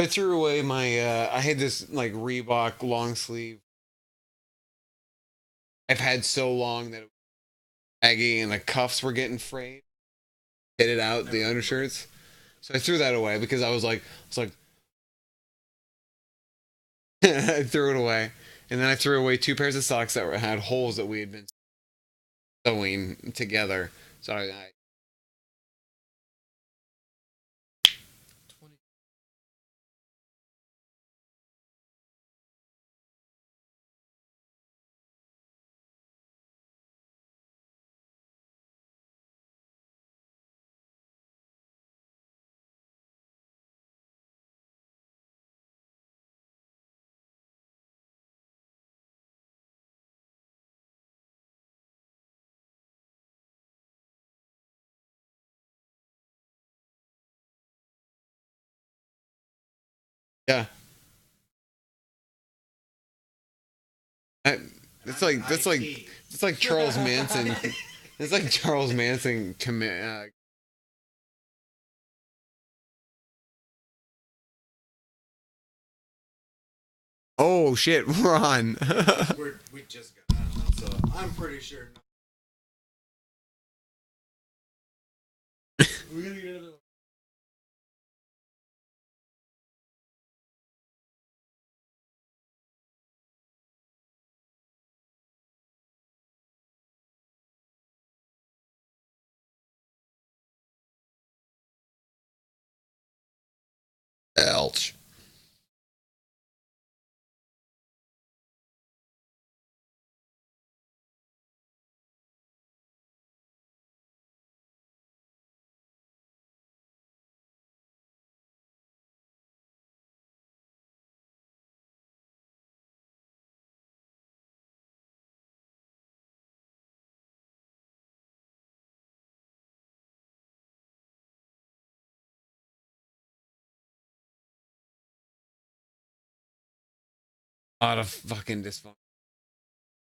I threw away my. I had this like Reebok long sleeve. I've had so long that it was baggy and the cuffs were getting frayed. Hit it out the undershirts. So I threw that away because I was like, I threw it away, and then I threw away two pairs of socks that had holes that we had been sewing together. So yeah, I, that's like Charles Manson. It's like Charles Manson commit. Oh shit, Ron. We just got out, so I'm pretty sure. We're gonna get another one. Ouch. A lot of fucking dysfunction.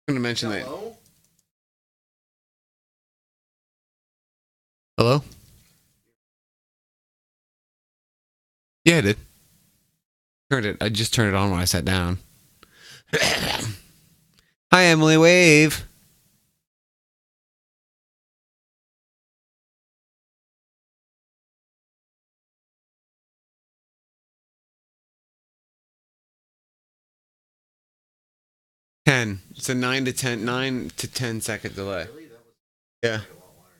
I'm gonna mention that. Hello? Hello? Yeah, I did. Turned it. I just turned it on when I sat down. Hi, Emily. Wave. Ten. It's a 9 to 10 second delay. Really? That was Yeah. a lot longer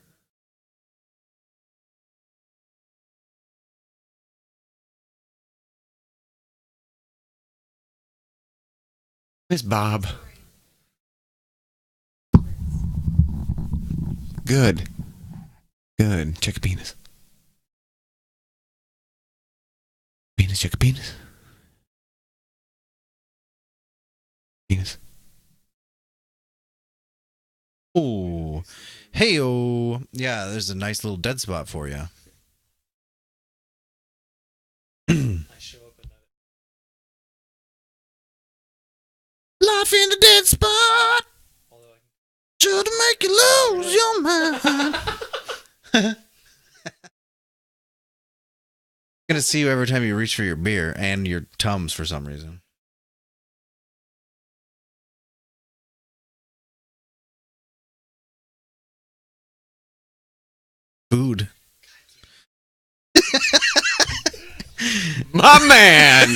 than Miss Bob. Good. Good. Check a penis. Penis. Check a penis. Penis. Oh, hey, oh, yeah. There's a nice little dead spot for you. I show up at night. Life in the dead spot Although I should make you lose your mind. Gonna see you every time you reach for your beer and your Tums for some reason. Food. My man.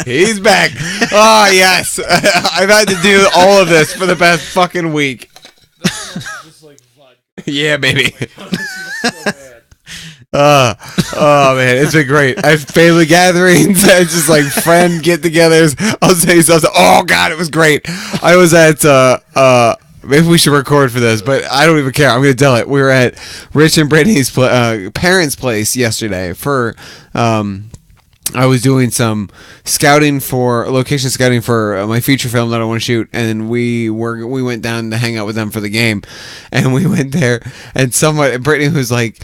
He's back. Oh, yes. I've had to do all of this for the past fucking week. just like vodka. Yeah, baby. This is so bad. Oh man, it's been great. I have family gatherings, it's just like friend get-togethers. I'll say something. Oh god, it was great. I was at maybe we should record for this, but I don't even care. I'm gonna tell it. We were at Rich and Brittany's parents' place yesterday for I was doing some location scouting for my feature film that I want to shoot, and we went down to hang out with them for the game, and we went there, and Brittany was like,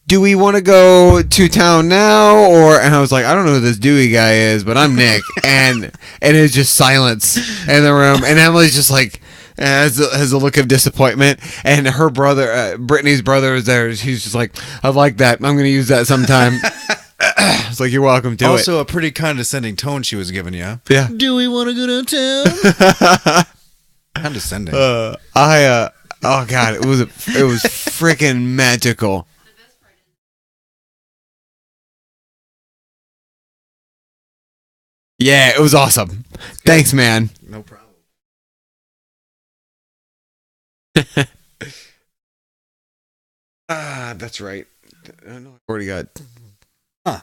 do we want to go to town now, and I was like, I don't know who this Dewey guy is, but I'm Nick, and it's just silence in the room, and Emily's just like has a look of disappointment, and her brother, Brittany's brother, is there. He's just like, I like that. I'm gonna use that sometime. It's like, you're welcome to Also, a pretty condescending tone she was giving you. it. Yeah. Do we want to go downtown? Condescending. Oh God, it was freaking magical. Yeah, it was awesome. Thanks, man. No problem. That's right. I know I already got. Huh.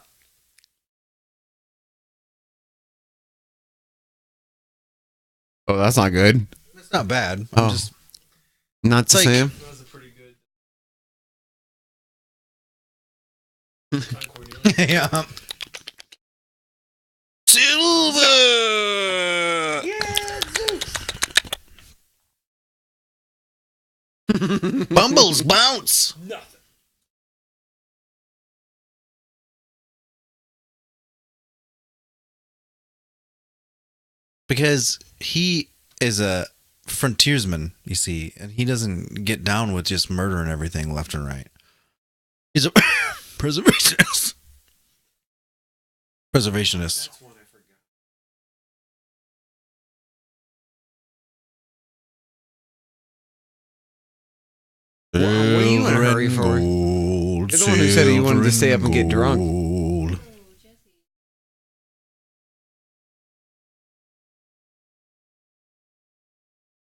Oh, that's not good. It's not bad. Oh. I'm just Not the like- same. That was a pretty good. yeah. Silver. Bumbles bounce. Nothing. Because he is a frontiersman, you see, and he doesn't get down with just murdering everything left and right. He's a preservationist. Preservationist. That's one I forgot. What are you in a hurry for? Gold, You're the one who said you wanted to stay up and get drunk. gold.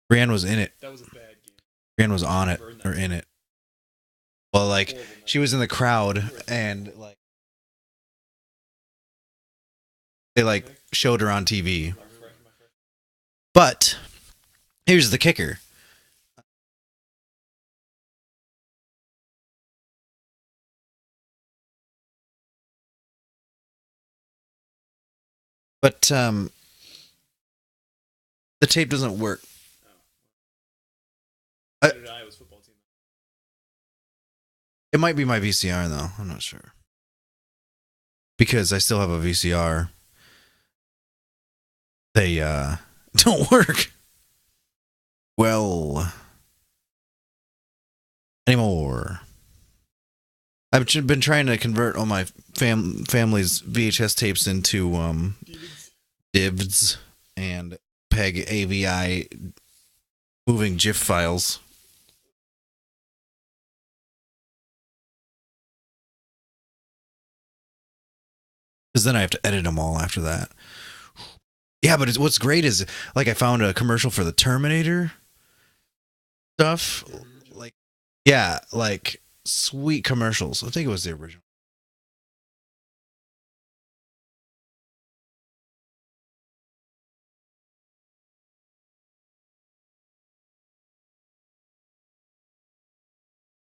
Brienne was in it. That was a bad game. Brienne was on it or in it. Well, like she was in the crowd and like they like showed her on TV. But here's the kicker. But the tape doesn't work. Iowa's football team. It might be my VCR though. I'm not sure. Because I still have a VCR. They don't work well anymore. I've been trying to convert all my family's VHS tapes into DIVDs and PEG AVI moving GIF files. Because then I have to edit them all after that. Yeah, but what's great is, like, I found a commercial for the Terminator stuff. Like, yeah, like, sweet commercials. I think it was the original.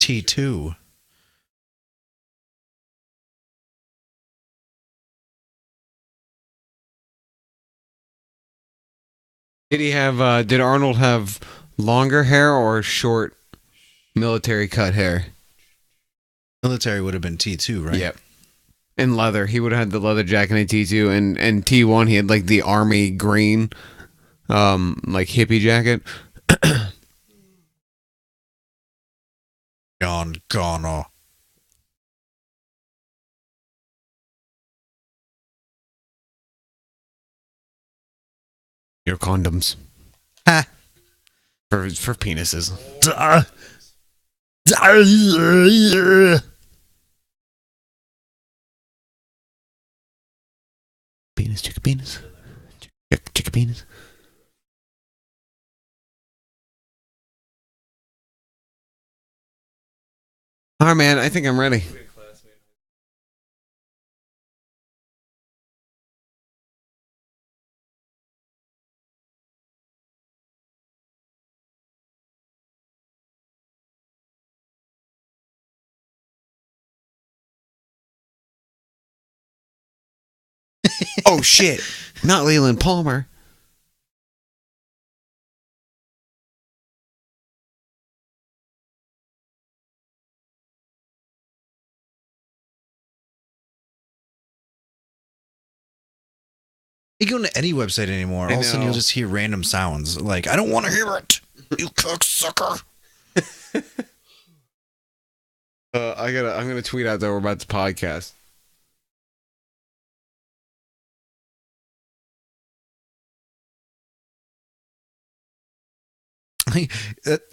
T2. Did Arnold have longer hair or short military cut hair? Military would have been T2, right? Yep. And leather. He would have had the leather jacket and a T2, and T1 he had like the army green like hippie jacket. John Connor. Your condoms. Ha. For penises. Penis, chicken penis. Chicken penis. All right, man. I think I'm ready. Oh shit! Not Leland Palmer. You go to any website anymore, all of a sudden know. you'll just hear random sounds. Like, I don't want to hear it, you cocksucker. I'm gonna tweet out that we're about to podcast.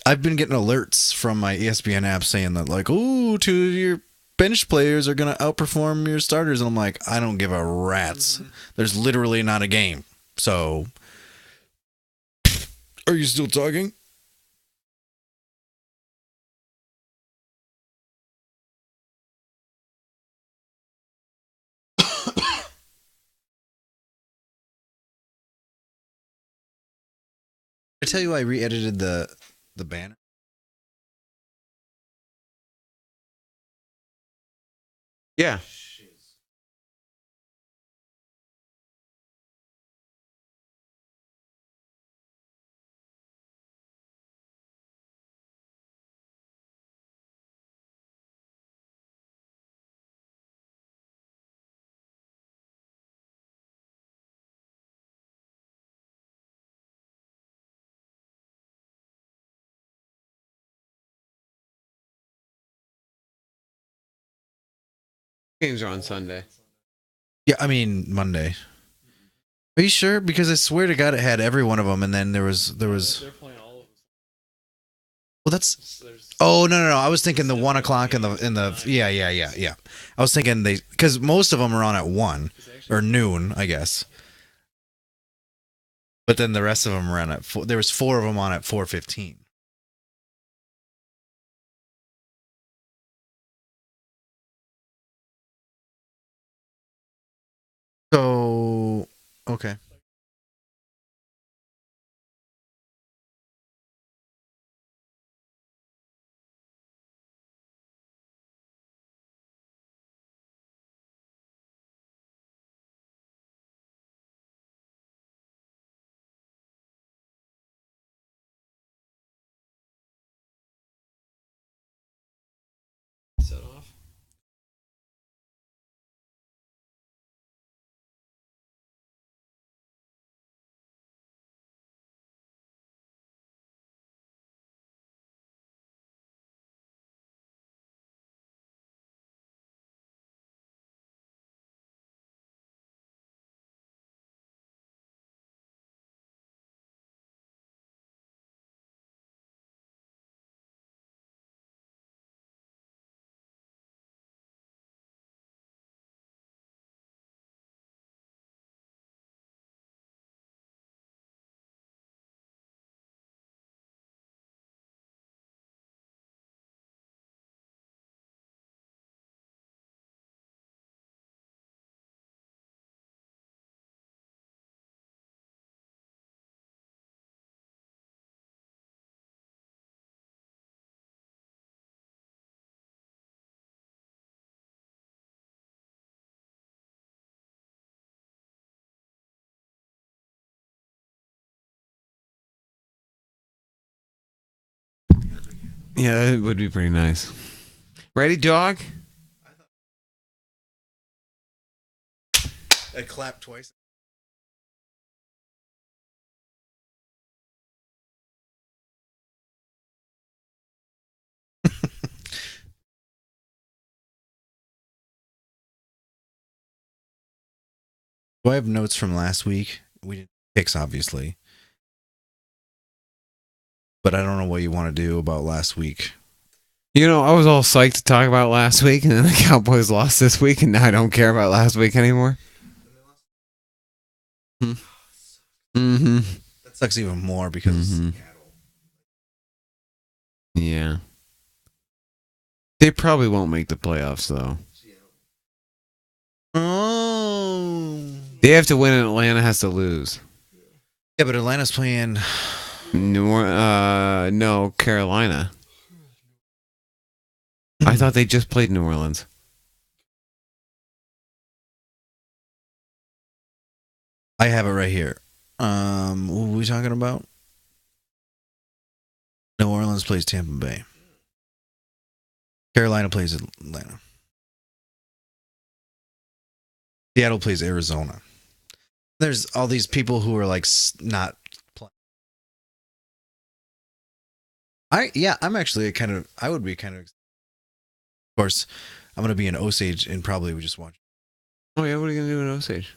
I've been getting alerts from my ESPN app saying that, like, oh, two of your bench players are going to outperform your starters. And I'm like, I don't give a rat's. There's literally not a game. So, are you still talking? I tell you, I re-edited the banner. Yeah. Games are on Sunday. Yeah, I mean Monday. Are you sure? Because I swear to God, it had every one of them, and then there was. They're playing all of them. Well, that's. There's Oh no. I was thinking the 1 o'clock in the. Yeah. I was thinking because most of them are on at 1 or noon, I guess. But then the rest of them are on at 4. There was 4 of them on at 4:15. So okay. set off. Yeah, it would be pretty nice. Ready, dog? I clapped twice. Do I have notes from last week? We didn't picks, obviously. But I don't know what you want to do about last week. You know, I was all psyched to talk about last week, and then the Cowboys lost this week, and now I don't care about last week anymore. Mm-hmm. That sucks even more because Yeah. They probably won't make the playoffs, though. Oh. They have to win, and Atlanta has to lose. Yeah, but Atlanta's playing. No, Carolina. I thought they just played New Orleans. I have it right here. What were we talking about? New Orleans plays Tampa Bay. Carolina plays Atlanta. Seattle plays Arizona. There's all these people who are like not playing. I'm actually I would be kind of. Of course, I'm gonna be in Osage and probably we just watch. Oh yeah, what are you gonna do in Osage?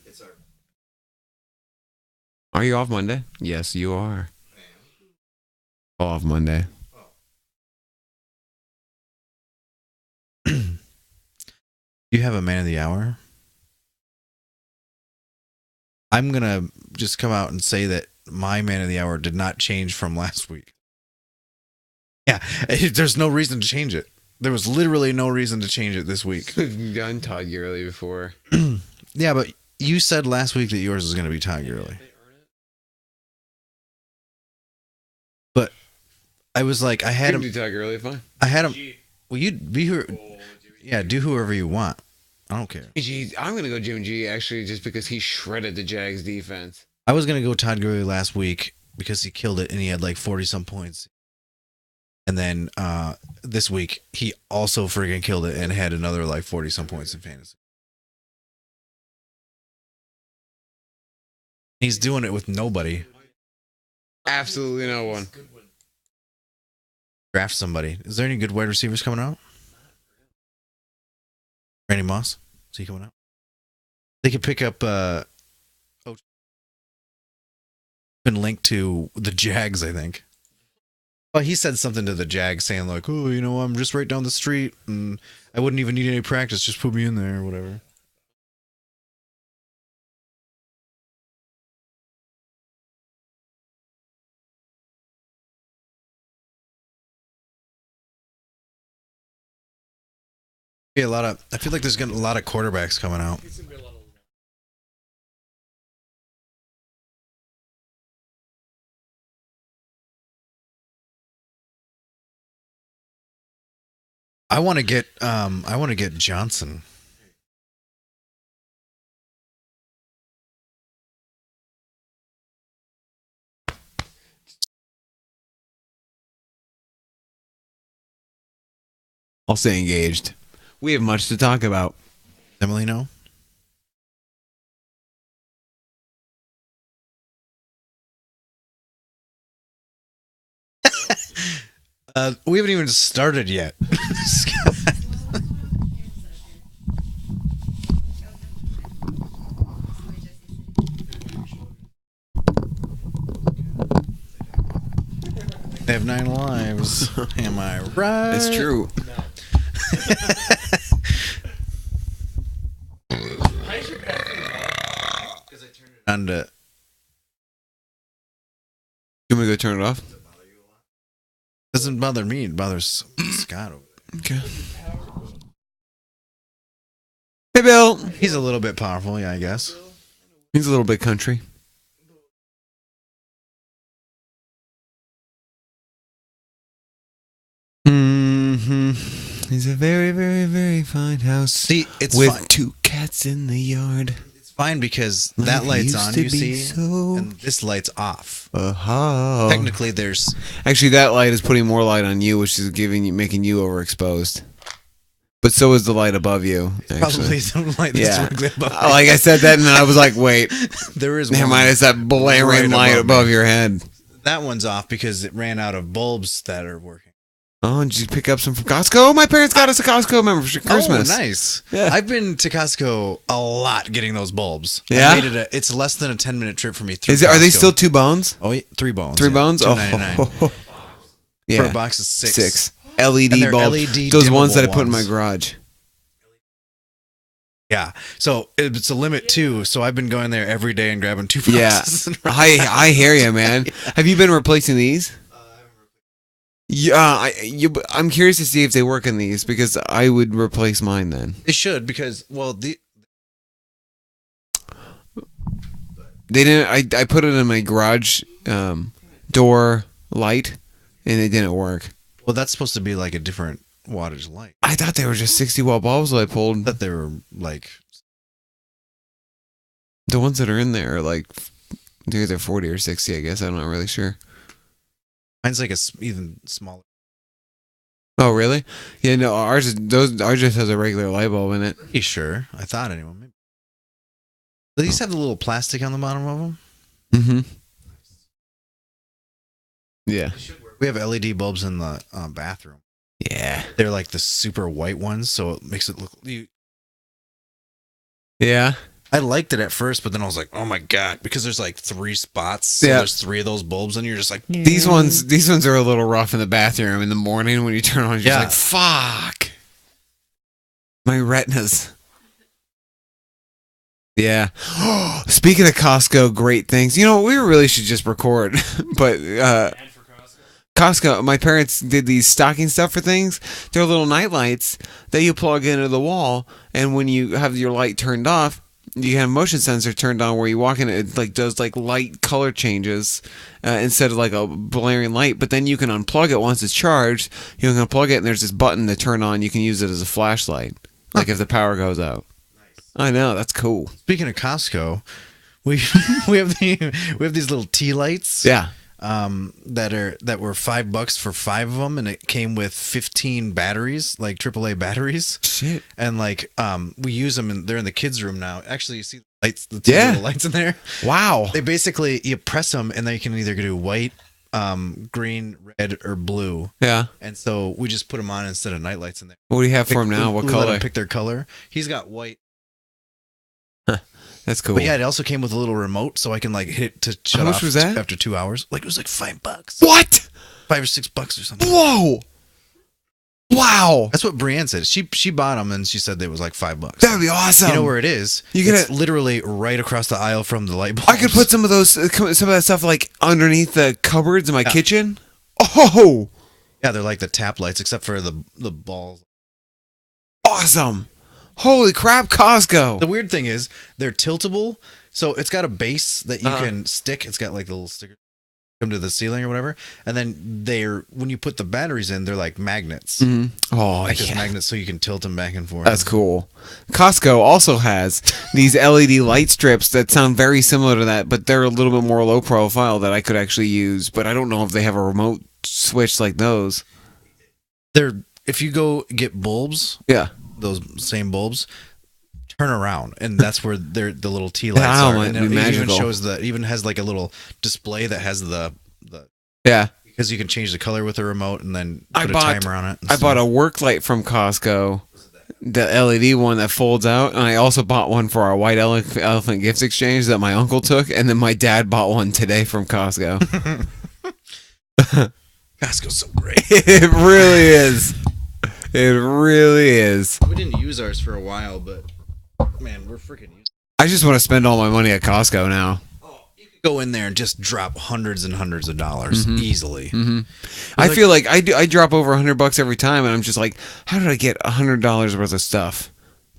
Are you off Monday? Yes, you are. Off Monday. You have a man of the hour? I'm going to just come out and say that my man of the hour did not change from last week. Yeah, there's no reason to change it. There was literally no reason to change it this week. We've done Todd Gurley before. Yeah, but you said last week that yours was going to be Todd Gurley. They earn it. But I was like, I had him. do Todd Gurley, fine. I had him. Gee. Well, you be who? Oh, Yeah, do whoever you want. I don't care. I'm gonna go Jimmy G actually, just because he shredded the Jags defense. I was gonna go Todd Gurley last week because he killed it and he had like 40 some points. And then this week he also friggin' killed it and had another like 40 some points in fantasy. He's doing it with nobody. Absolutely no one. Draft somebody. Is there any good wide receivers coming out? Randy Moss? Is he coming out? They could pick up been linked to the Jags, I think. Well, he said something to the Jags saying like, oh, you know, I'm just right down the street and I wouldn't even need any practice, just put me in there or whatever. Yeah, I feel like there's gonna a lot of quarterbacks coming out. It's gonna be a lot of. I want to get Johnson. I'll stay engaged. We have much to talk about. Emily, no? We haven't even started yet. They have 9 lives. Am I right? It's true. Why is your bathroom on? Because I turned it. And You want me to go turn it off? doesn't bother me. It bothers Scott. Okay. Hey, Bill. He's a little bit powerful, yeah, I guess. He's a little bit country. Mm-hmm. He's a very, very, very fine house. See, it's with fine. 2 cats in the yard. It's fine because that Life light's used on, to you be see, so- and this light's off. Uh-huh. Technically, there's Actually, that light is putting more light on you, which is making you overexposed. But so is the light above you. Actually. probably some light that's Yeah. directly above. Like I said that, and then I was like, wait. There is Never one. mind, it's that blaring right light above above me. your head. That one's off because it ran out of bulbs that are working. Oh, did you pick up some from Costco? My parents got us a Costco membership for Christmas. Oh, nice. Yeah. I've been to Costco a lot getting those bulbs. Yeah? I made it's less than a 10-minute trip for me through Are they Costco. still 2 bones? Oh, yeah, 3 bones. 3 yeah. bones? $2.99. Oh, yeah. For a box of 6. 6 LED And they're bulbs. LED Those ones that I dimmable put in my ones. garage. Yeah. So it's a limit too. So I've been going there every day and grabbing 2 Yeah. boxes. I hear you, man. Have you been replacing these? Yeah, I'm curious to see if they work on these, because I would replace mine then. It should because They didn't. I put it in my garage door light, and it didn't work. well that's supposed to be like a different wattage light. I thought they were just 60 watt bulbs that I pulled. I thought they were like The ones that are in there are like they're either 40 or 60. I guess I'm not really sure. mine's like even smaller. Oh, really? Yeah, no. Ours just has a regular light bulb in it. Pretty sure. I thought anyway. Maybe. Do these have the little plastic on the bottom of them? Mm-hmm. Yeah. We have LED bulbs in the bathroom. Yeah. They're like the super white ones, so it makes it look. Yeah. I liked it at first, but then I was like, oh my god, because there's like 3 spots. So Yeah. there's 3 of those bulbs, and you're just like, These ones are a little rough in the bathroom in the morning when you turn on. You're Yeah. just like, fuck. My retinas. Yeah. Speaking of Costco, great things. You know, we really should just record, but And for Costco. Costco, my parents did these stocking stuffer things. They're little night lights that you plug into the wall, and when you have your light turned off, you have a motion sensor turned on where you walk in, it like does like light color changes instead of like a blaring light. But then you can unplug it once it's charged. You can unplug it, and there's this button to turn on. You can use it as a flashlight, like if the power goes out. I know, that's cool. speaking of Costco, we we have these little tea lights. Yeah. That were $5 for 5 of them, and it came with 15 batteries, like AAA batteries. Shit. And like we use them, and they're in the kids' room now. Actually, you see the lights, the two Yeah. little lights in there. Wow. They basically, you press them, and then you can either do white, green, red, or blue. Yeah. And so we just put them on instead of night lights in there. What do you have for him now? We What let 'em color? pick their color. He's got white. That's cool. But yeah, it also came with a little remote, so I can like hit it to shut How much off was that? after 2 hours. Like it was like $5, What? $5 or $6 or something. Whoa. Wow. That's what Brienne said. She bought them and she said it was like $5. That would be awesome. You know where it is? You get It's literally right across the aisle from the light bulb. I could put some of those, some of that stuff like underneath the cupboards in my Yeah. kitchen. Oh, Yeah, they're like the tap lights, except for the balls. awesome. Holy crap, Costco. The weird thing is they're tiltable, so it's got a base that you Uh-huh. can stick. It's got like the little sticker come to the ceiling or whatever, and then when you put the batteries in, they're like magnets. Mhm. Oh, Like just yeah. magnets, so you can tilt them back and forth. That's cool. Costco also has these LED light strips that sound very similar to that, but they're a little bit more low profile that I could actually use, but I don't know if they have a remote switch like those. They're if you go get bulbs, Yeah. those same bulbs, turn around, and that's where they're the little tea lights Wow, are. it'd And be it even magical. shows it even has like a little display that has the Yeah. because you can change the color with the remote and then I put a bought- timer on it. and I stuff. bought a work light from Costco, the LED one that folds out, and I also bought one for our white elephant gift exchange that my uncle took, and then my dad bought one today from Costco. Costco's so great. It really is. It really is. We didn't use ours for a while, but man, we're freaking using. I just want to spend all my money at Costco now. Go in there and just drop hundreds and hundreds of dollars easily. I feel like I drop over $100 every time, and I'm just like, how did I get $100 worth of stuff?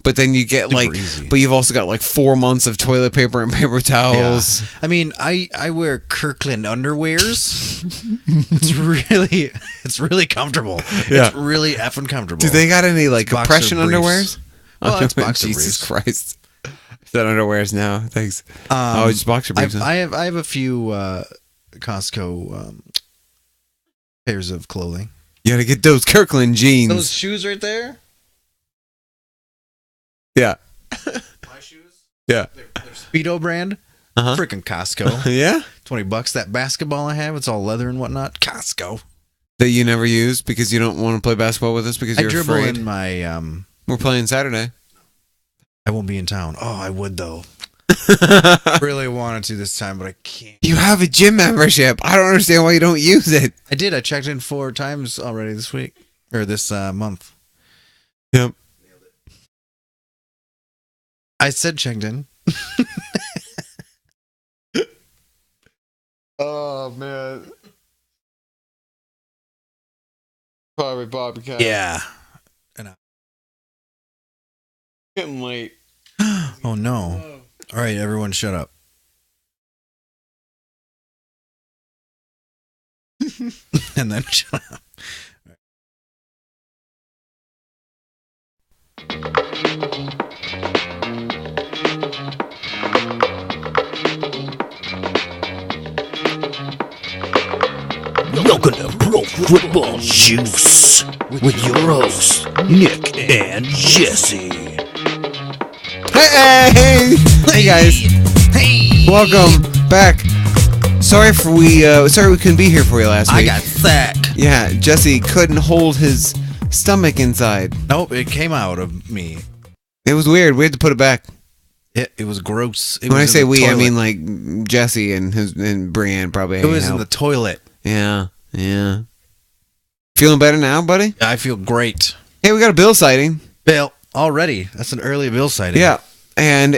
But then you get Super like, easy. but you've also got like 4 months of toilet paper and paper towels. I mean, I wear Kirkland underwears. it's really comfortable. Yeah. It's really effing comfortable. Do they got any like Boxer compression briefs. underwears? Well, that's boxer Jesus briefs. Christ. Is that underwears now? Thanks. Oh, just boxer briefs. huh? I have a few Costco pairs of clothing. You gotta get those Kirkland jeans. Those shoes right there. Yeah. My shoes? Yeah. They're Speedo brand. Uh-huh. Freaking Costco. Yeah. $20. That basketball I have, it's all leather and whatnot. Costco. That you never use because you don't want to play basketball with us because I you're dribble afraid. in my. We're playing Saturday. I won't be in town. Oh, I would though. Really wanted to this time, but I can't. You have a gym membership. I don't understand why you don't use it. I did. I checked in 4 times already this week or this month. Yep. I said checked in. Oh man. Probably Bobby Cat. Yeah. Getting late. Oh no. All right, everyone, shut up. And then shut up. Welcome to Pro Football Juice with your hosts, Nick and Jesse. Hey guys. Hey. Welcome back. Sorry we couldn't be here for you last I week. got sack. Yeah, Jesse couldn't hold his stomach inside. Nope, it came out of me. It was weird. We had to put it back. It was gross. When I was say in the we, I toilet. mean like Jesse and Brienne probably. it was in help. the toilet. Yeah. Feeling better now, buddy? I feel great. Hey, we got a bill sighting. Bill, already. That's an early bill sighting. Yeah. And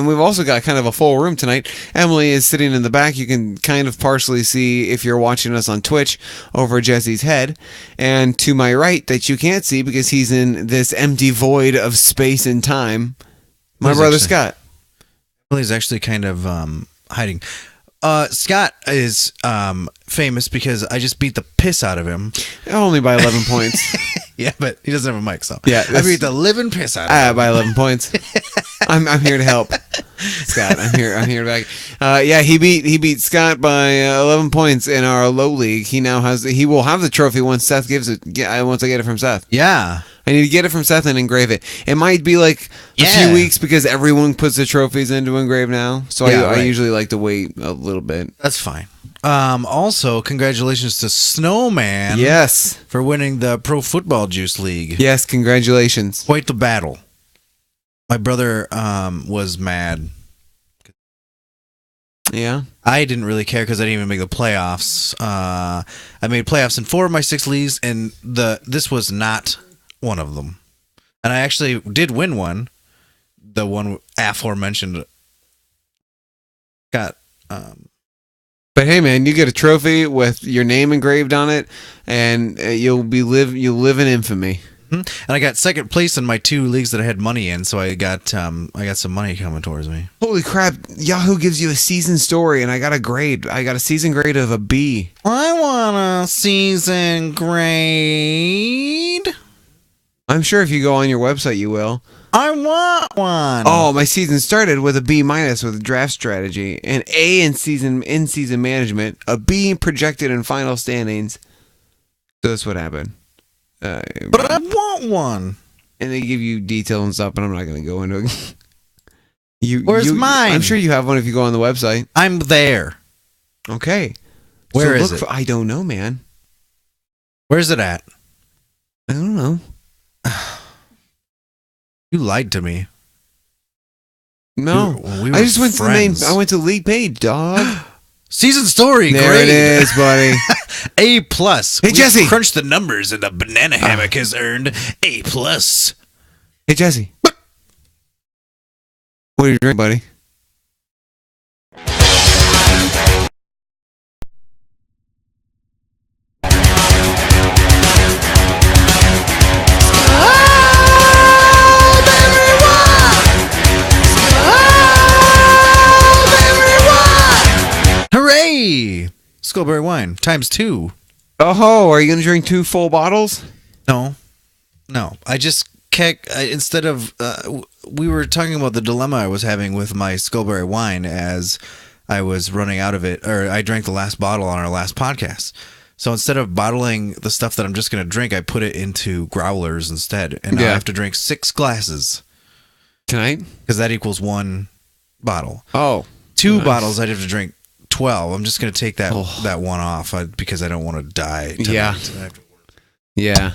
we've also got kind of a full room tonight. Emily is sitting in the back. You can kind of partially see if you're watching us on Twitch over Jesse's head. And to my right, that you can't see because he's in this empty void of space and time, my Who's brother actually- Scott. Emily's actually kind of hiding. Scott is famous because I just beat the piss out of him. Only by 11 points. Yeah, but he doesn't have a mic, so Yeah, I beat the living piss out of him. By 11 points. I'm here to help, Scott. I'm here to back. Yeah, he beat Scott by 11 points in our low league. He will have the trophy once Seth gives it. Once I get it from Seth. Yeah. I need to get it from Seth and engrave it. It might be like a Yeah. few weeks because everyone puts the trophies into engrave now. So Yeah, I right. usually like to wait a little bit. That's fine. Also, congratulations to Snowman Yes. for winning the Pro Football Juice League. Yes, congratulations. Quite the battle. My brother was mad. Yeah. I didn't really care because I didn't even make the playoffs. I made playoffs in 4 of my 6 leagues, and this was not one of them. And I actually did win one. The one aforementioned got But hey, man, you get a trophy with your name engraved on it, and you'll live in infamy. and I got second place in my 2 leagues that I had money in, so I got some money coming towards me. Holy crap! Yahoo gives you a season story, and I got a grade. I got a season grade of a B. I want a season grade. I'm sure if you go on your website, you will. I want one. Oh, my season started with a B minus with draft strategy, an A in season management, a B in projected and final standings. So that's what happened. But I want one. And they give you detail and stuff, but I'm not going to go into it. Where's mine? I'm sure you have one if you go on the website. I'm there. Okay. Where so is look it? For, I don't know, man. Where's it at? I don't know. You lied to me. No. We were I just went friends. to the main. I went to the league page, dog. Season story. There great. it is, buddy. A plus. Hey, Jesse. Crunch the numbers, and the banana hammock has earned A plus. Hey, Jesse. What are you drinking, buddy? Hooray! Skullberry wine times 2. Oh, are you going to drink 2 full bottles? No. I just instead of we were talking about the dilemma I was having with my Skullberry wine as I was running out of it, or I drank the last bottle on our last podcast. So instead of bottling the stuff that I'm just going to drink, I put it into growlers instead, and now I Yeah. have to drink 6 glasses Tonight? because that equals 1 bottle. Oh. 2 Nice. bottles, I'd have to drink 12. I'm just going to take that Oh. that one off because I don't want to die tonight. Yeah. I have to Yeah.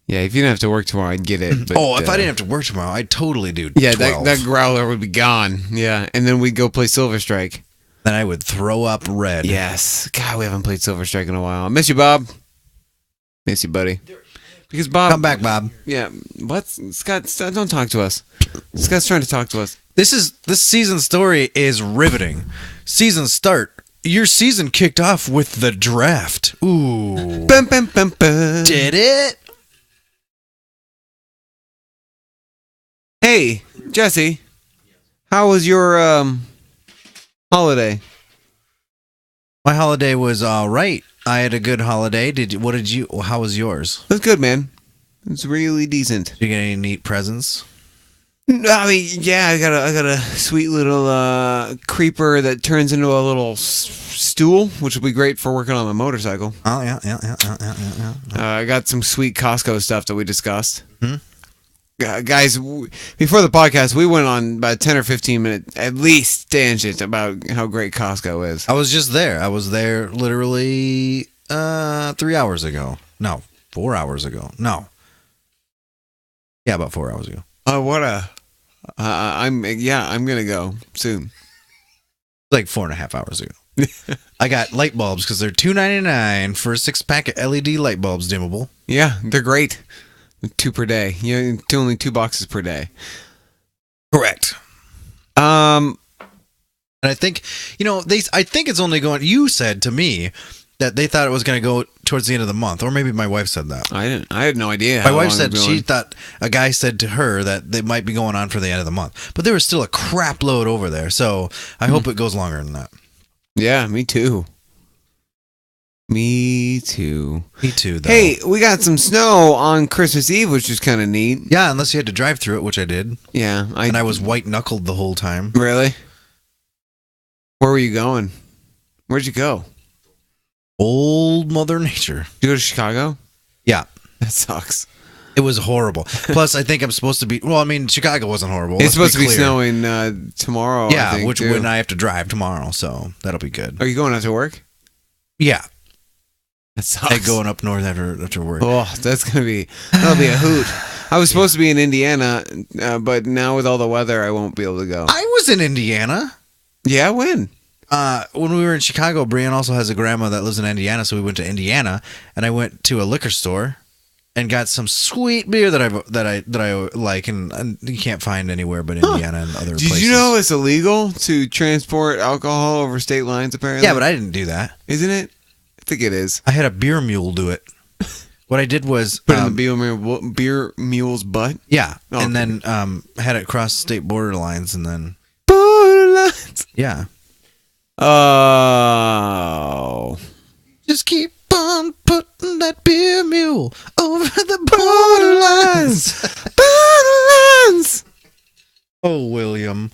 Yeah, if you didn't have to work tomorrow, I'd get it. But, if I didn't have to work tomorrow, I'd totally do 12. Yeah, that growler would be gone. Yeah, and then we'd go play Silver Strike. Then I would throw up red. Yes. God, we haven't played Silver Strike in a while. I miss you, Bob. Miss you, buddy. Because Bob... Come back, Bob. Yeah, what? Scott, don't talk to us. Scott's trying to talk to us. This season story is riveting. Season start. Your season kicked off with the draft. Ooh. Bum, bum, bum, bum. Did it? Hey, Jesse. How was your holiday? My holiday was all right. I had a good holiday. How was yours? It was good, man. It was really decent. Did you get any neat presents? I mean, yeah, I got a sweet little creeper that turns into a little stool, which will be great for working on my motorcycle. Oh, yeah. I got some sweet Costco stuff that we discussed. Hmm? Guys, before the podcast, we went on about 10 or 15 minute at least tangent about how great Costco is. I was just there. I was there literally 3 hours ago. No, 4 hours ago. No. Yeah, about 4 hours ago. Oh, what a I'm gonna go soon. Like 4.5 hours ago. I got light bulbs because they're $2.99 for a 6-pack of LED light bulbs, dimmable. Yeah, they're great. 2 per day. Only 2 boxes per day. Correct. Um, And I think, I think it's only going. You said to me that they thought it was going to go towards the end of the month, or maybe my wife said that. I had no idea. My how wife long said it's she going. thought a guy said to her that they might be going on for the end of the month, but there was still a crap load over there. So I hope it goes longer than that. Yeah, me too. Me too. Me too, though. Hey, we got some snow on Christmas Eve, which is kind of neat. Yeah, unless you had to drive through it, which I did. Yeah, And I was white knuckled the whole time. really. Where were you going? Where'd you go? Old Mother Nature. You go to Chicago? Yeah. That sucks. It was horrible. Plus, I think I'm supposed to be. Well, I mean, Chicago wasn't horrible. It's supposed to be clear. snowing tomorrow. I Yeah, think, which too. when I have to drive tomorrow, so that'll be good. Are you going after work? Yeah, That sucks. and going up north after work. Oh, that'll be a hoot. I was supposed to be in Indiana, but now with all the weather, I won't be able to go. I was in Indiana. Yeah, when? When we were in Chicago, Brian also has a grandma that lives in Indiana, so we went to Indiana, and I went to a liquor store and got some sweet beer that I like, and you can't find anywhere but Indiana and other places. Did you know it's illegal to transport alcohol over state lines? Apparently, Yeah, but I didn't do that. isn't it? I think it is. I had a beer mule do it. What I did was Put it in the beer mule's butt. yeah, Oh, and then had it cross state border lines, and then Borderlands. yeah. Oh. Just keep on putting that beer mule over the borderlines. Borderlands. Oh, William.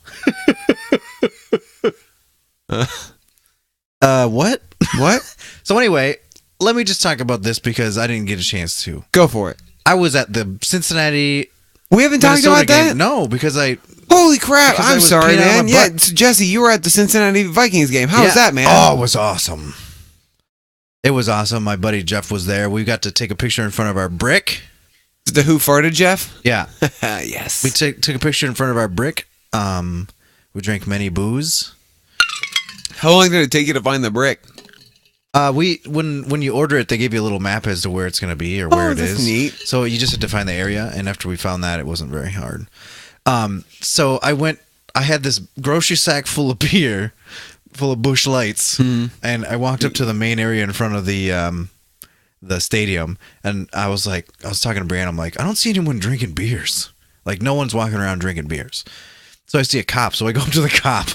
What? What? So anyway, let me just talk about this because I didn't get a chance to. Go for it. I was at the Cincinnati We haven't talked Minnesota about that? game. No, because Holy crap. Because I I'm was sorry, peeing out man. my Yeah, butt. so Jesse, you were at the Cincinnati Vikings game. How was that, man? Oh, it was awesome. It was awesome. My buddy Jeff was there. We got to take a picture in front of our brick. The Who Farted Jeff? Yeah. Yes. We took a picture in front of our brick. We drank many booze. How long did it take you to find the brick? When you order it, they give you a little map as to where it's going to be or where it that's is. neat. So you just had to find the area, and after we found that, it wasn't very hard. So I had this grocery sack full of beer, full of Busch Lights, and I walked up to the main area in front of the stadium, and I was talking to Brian. I'm like, I don't see anyone drinking beers. Like, no one's walking around drinking beers. So I see a cop, so I go up to the cop,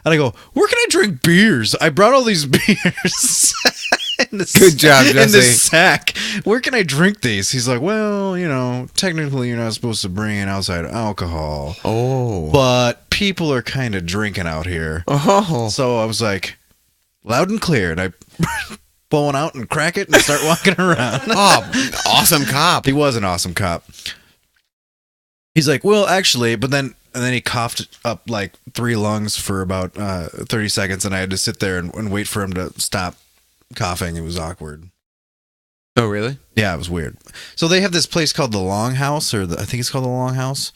and I go, where can I drink beers? I brought all these beers. Good job, In Jesse. this sack. Where can I drink these? He's like, well, technically you're not supposed to bring in outside alcohol. Oh. But people are kind of drinking out here. Oh. So I was like, loud and clear. And I pull one out and crack it and start walking around. Oh, awesome cop. He was an awesome cop. He's like, well, actually, and then he coughed up like 3 lungs for about 30 seconds, and I had to sit there and wait for him to stop coughing. It was awkward. Oh, really? Yeah, it was weird. So they have this place called the Longhouse, I think it's called the Longhouse,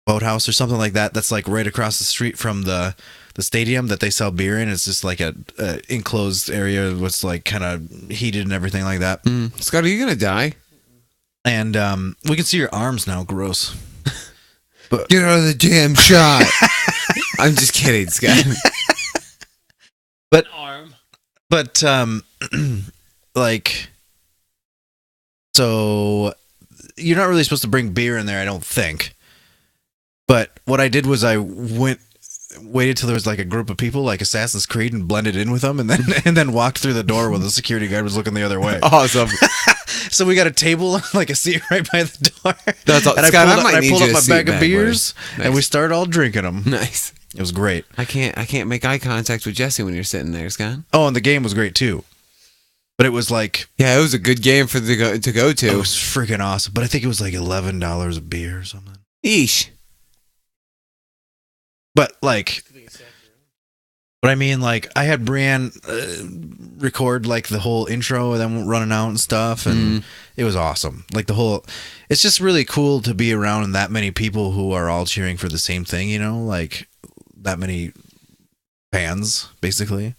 Boathouse or something like that. That's like right across the street from the stadium that they sell beer in. It's just like a enclosed area that's like kind of heated and everything like that. Scott, are you going to die? And we can see your arms now. Gross. Get out of the damn shot. I'm just kidding, Scott. But Arm. like, so you're not really supposed to bring beer in there, I don't think. But what I did was I waited till there was like a group of people, like Assassin's Creed, and blended in with them, and then walked through the door while the security guard was looking the other way. Awesome. So we got a table, like a seat right by the door. That's all- And Scott, I I might need pulled you up to my sit bag back, of beers, buddy. and we Nice. started all drinking them. Nice. It was great. I can't make eye contact with Jesse when you're sitting there, Scott. Oh, and the game was great too. But it was like, Yeah, it was a good game to go it to. was freaking awesome. But I think it was like $11 a beer or something. Eesh. But like, But I mean, like, I had Brienne record like the whole intro and then running out and stuff, and it was awesome. Like it's just really cool to be around that many people who are all cheering for the same thing. You know, like that many fans, basically.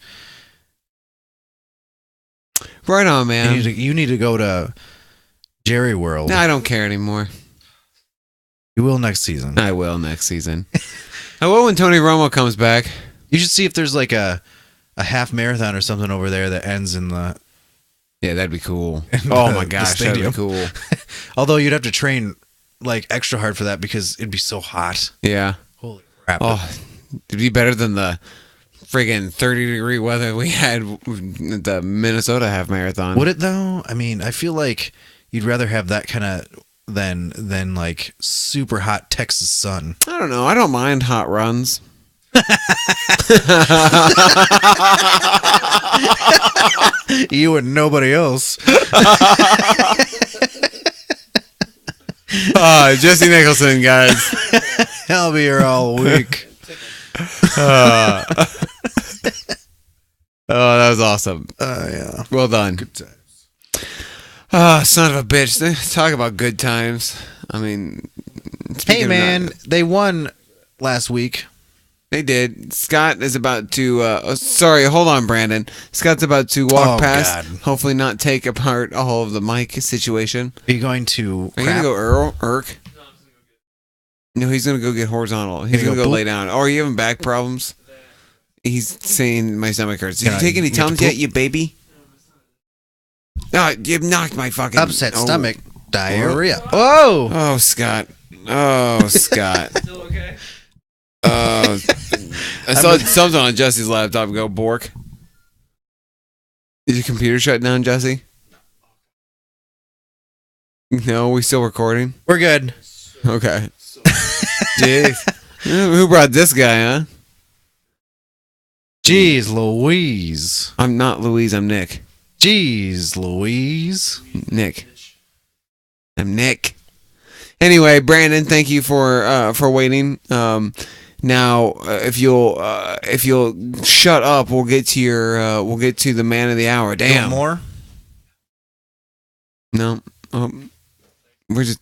Right on, man. You need to go to Jerry World. No, I don't care anymore. You will next season. I will next season. I will when Tony Romo comes back. You should see if there's like a half marathon or something over there that ends in the. Yeah, that'd be cool. In Oh the- my the gosh, that'd be stadium. cool. Although you'd have to train like extra hard for that because it'd be so hot. Yeah. Holy crap! Oh, it'd be better than the friggin' 30-degree weather we had at the Minnesota half marathon. Would it though? I mean, I feel like you'd rather have that kind of than like super hot Texas sun. I don't know. I don't mind hot runs. You and nobody else. Jesse Nicholson, guys. I'll be here all week. Oh, that was awesome. Yeah. Well done. Good times. Son of a bitch. Talk about good times. I mean, Hey speaking of man, not- they won last week. they did. Scott is about to. Sorry, hold on, Brandon. Scott's about to walk Oh, past. God. Hopefully, not take apart all of the mic situation. Are you going to? Are you gonna go Irk? No, he's gonna go get horizontal. He's Gonna gonna go go poop? lay down. Oh, are you having back problems? He's saying my stomach hurts. Did Yeah, you take any you have to Tums yet, poop? you baby? No, you've knocked my fucking Upset oh. stomach, diarrhea. Oh, Oh, Scott. Oh, Scott. Still okay? I saw something on Jesse's laptop go bork. Is your computer shut down, Jesse? No, we still recording? we're good. Okay. Jeez. Who brought this guy, huh? Jeez Louise. I'm not Louise, I'm Nick. Jeez Louise. Nick. I'm Nick. Anyway, Brandon, thank you for waiting. Now, if you'll shut up, we'll get to the man of the hour. You Damn. want more? No. We're You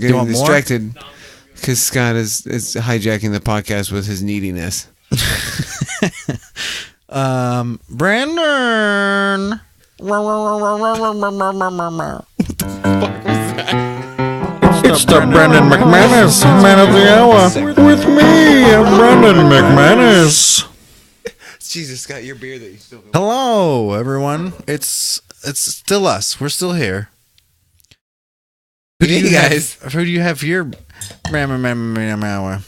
getting want more? distracted because Scott is hijacking the podcast with his neediness. Brandon. It's the Brendan McManus Man of the Hour with me, Brendan McManus. Jesus, Scott, your beer that you still. Hello, everyone. It's still us. We're still here. Who do Hey, you guys. have? Who do you have for your hour?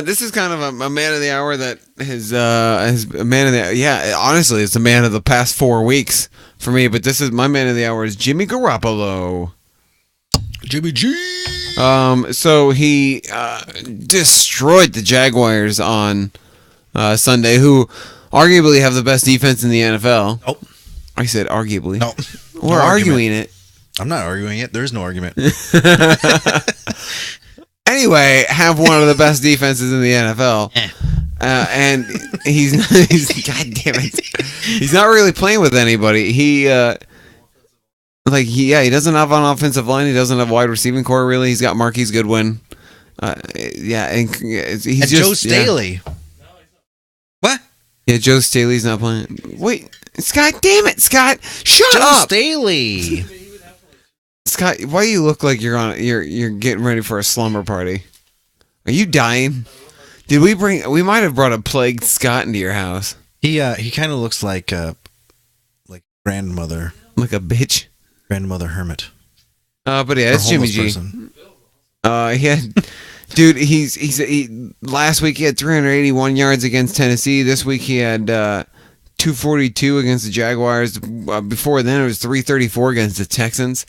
This is kind of a man of the hour that has a man of the honestly, it's a man of the past 4 weeks for me. But this is my man of the hour is Jimmy Garoppolo. Jimmy G. So he destroyed the Jaguars on Sunday, who arguably have the best defense in the NFL. Nope. I said arguably. No. We're No arguing it. I'm not arguing it. There's no argument. Anyway, have one of the best defenses in the NFL. And he's God damn it. He's not really playing with anybody. He doesn't have an offensive line. He doesn't have a wide receiving core really. He's got Marquise Goodwin. And he's And just Joe Staley. What? Yeah, Joe Staley's not playing. Wait, Scott, damn it, Scott. Shut Joe up. Staley. Scott, why you look like you're getting ready for a slumber party? Are you dying? We might have brought a plagued Scott into your house. He kind of looks like grandmother Like a bitch. hermit. But yeah, Or it's Jimmy homeless G. person. Dude, he last week he had 381 yards against Tennessee. This week he had 242 against the Jaguars. Before then it was 334 against the Texans.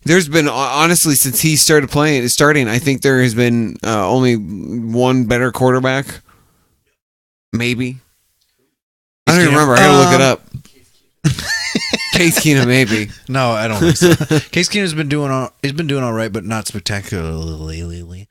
There's been honestly since he started starting, I think there has been only one better quarterback. Maybe. I don't even remember. I gotta look it up. Case Keenum, maybe. No, I don't think so. Case Keenum's been doing all right, but not spectacularly.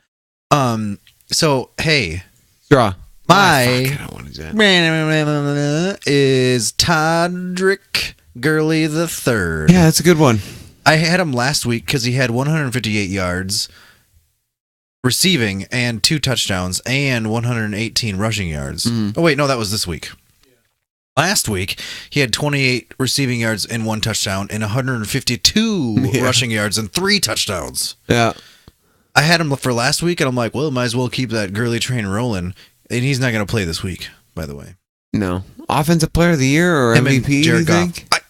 So hey, Draw. My I don't want to do that. is Todrick Gurley the third. Yeah, that's a good one. I had him last week because he had 158 yards receiving and 2 touchdowns and 118 rushing yards. Oh wait, no, that was this week. Last week he had 28 receiving yards and 1 touchdown and 152 rushing yards and 3 touchdowns. Yeah. I had him for last week and I'm like, well, might as well keep that Gurley train rolling. And he's not going to play this week, by the way. No. Offensive player of the year or Him and MVP, do you Jared think? Goff.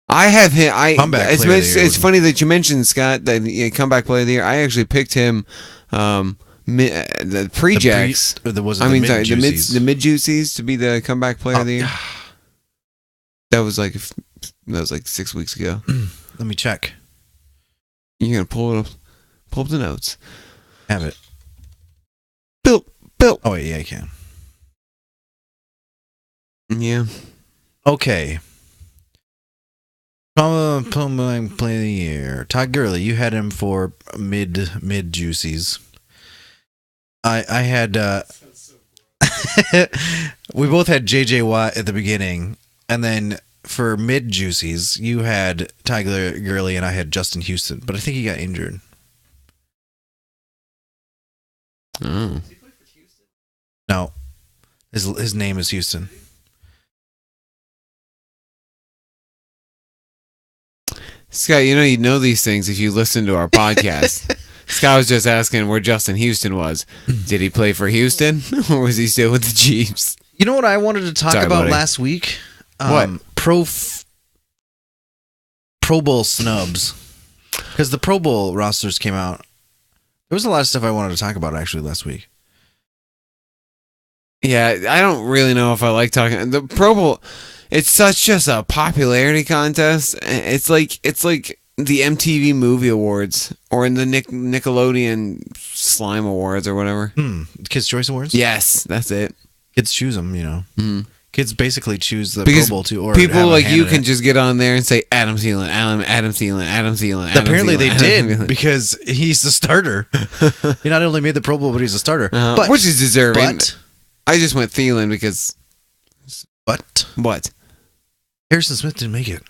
I have him. Comeback It's, player of the it's, year it's funny that you mentioned Scott, that comeback player of the year. I actually picked him the pre-jacks. The mid juicies to be the comeback player of the year. That was like 6 weeks ago. Let me check. You're gonna pull up the notes. Have it. Bill. Oh, wait, yeah, I can. Yeah. Okay. Comeback player of the year. Todd Gurley, you had him for mid juicies. I had we both had JJ Watt at the beginning, and then for mid juicies, you had Todd Gurley and I had Justin Houston, but I think he got injured. Oh. No. His name is Houston. Scott, you know these things if you listen to our podcast. Scott was just asking where Justin Houston was. Did he play for Houston or was he still with the Chiefs? You know what I wanted to talk Sorry, about buddy. last week? What? Pro Bowl snubs. Because the Pro Bowl rosters came out. There was a lot of stuff I wanted to talk about actually last week. Yeah, I don't really know if I like talking the Pro Bowl. It's such just a popularity contest. It's like the MTV Movie Awards or in the Nickelodeon Slime Awards or whatever. Kids' Choice Awards? Yes, that's it. Kids choose them, you know. Mhm. Kids basically choose the Because Pro Bowl too. Or people have a like hand you in can it. just get on there and say Adam Thielen, Adam Thielen, Adam Thielen. Adam Apparently Thielen, they Adam did Thielen. because he's the starter. He not only made the Pro Bowl, but he's a starter. But which is deserving. But I just went Thielen because what? Harrison Smith didn't make it.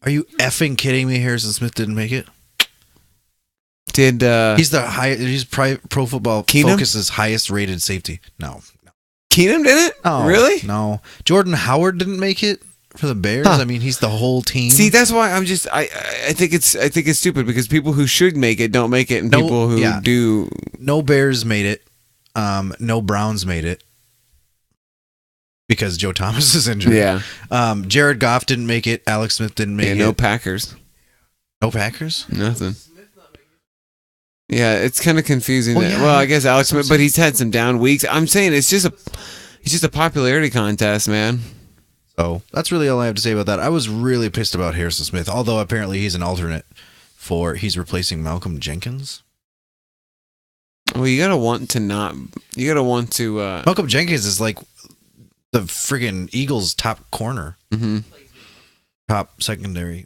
Are you effing kidding me? Harrison Smith didn't make it. Did He's the high. He's Pro Football Keenum? Focus's highest rated safety. No. Keenum did it? Oh, Really? No. Jordan Howard didn't make it for the Bears. Huh. I mean, he's the whole team. See, that's why I'm just I think it's stupid because people who should make it don't make it, and No, people who yeah. do. No Bears made it. No Browns made it because Joe Thomas is injured. Yeah, Jared Goff didn't make it. Alex Smith didn't make yeah, it. no Packers, No Packers. nothing. Yeah, it's kind of confusing. Well, yeah. Well, I guess Alex Smith, but he's had some down weeks. I'm saying it's just a popularity contest, man. So that's really all I have to say about that. I was really pissed about Harrison Smith, although apparently he's an alternate he's replacing Malcolm Jenkins. Well, you gotta want to. Malcolm Jenkins is like the friggin' Eagles' top corner, top secondary.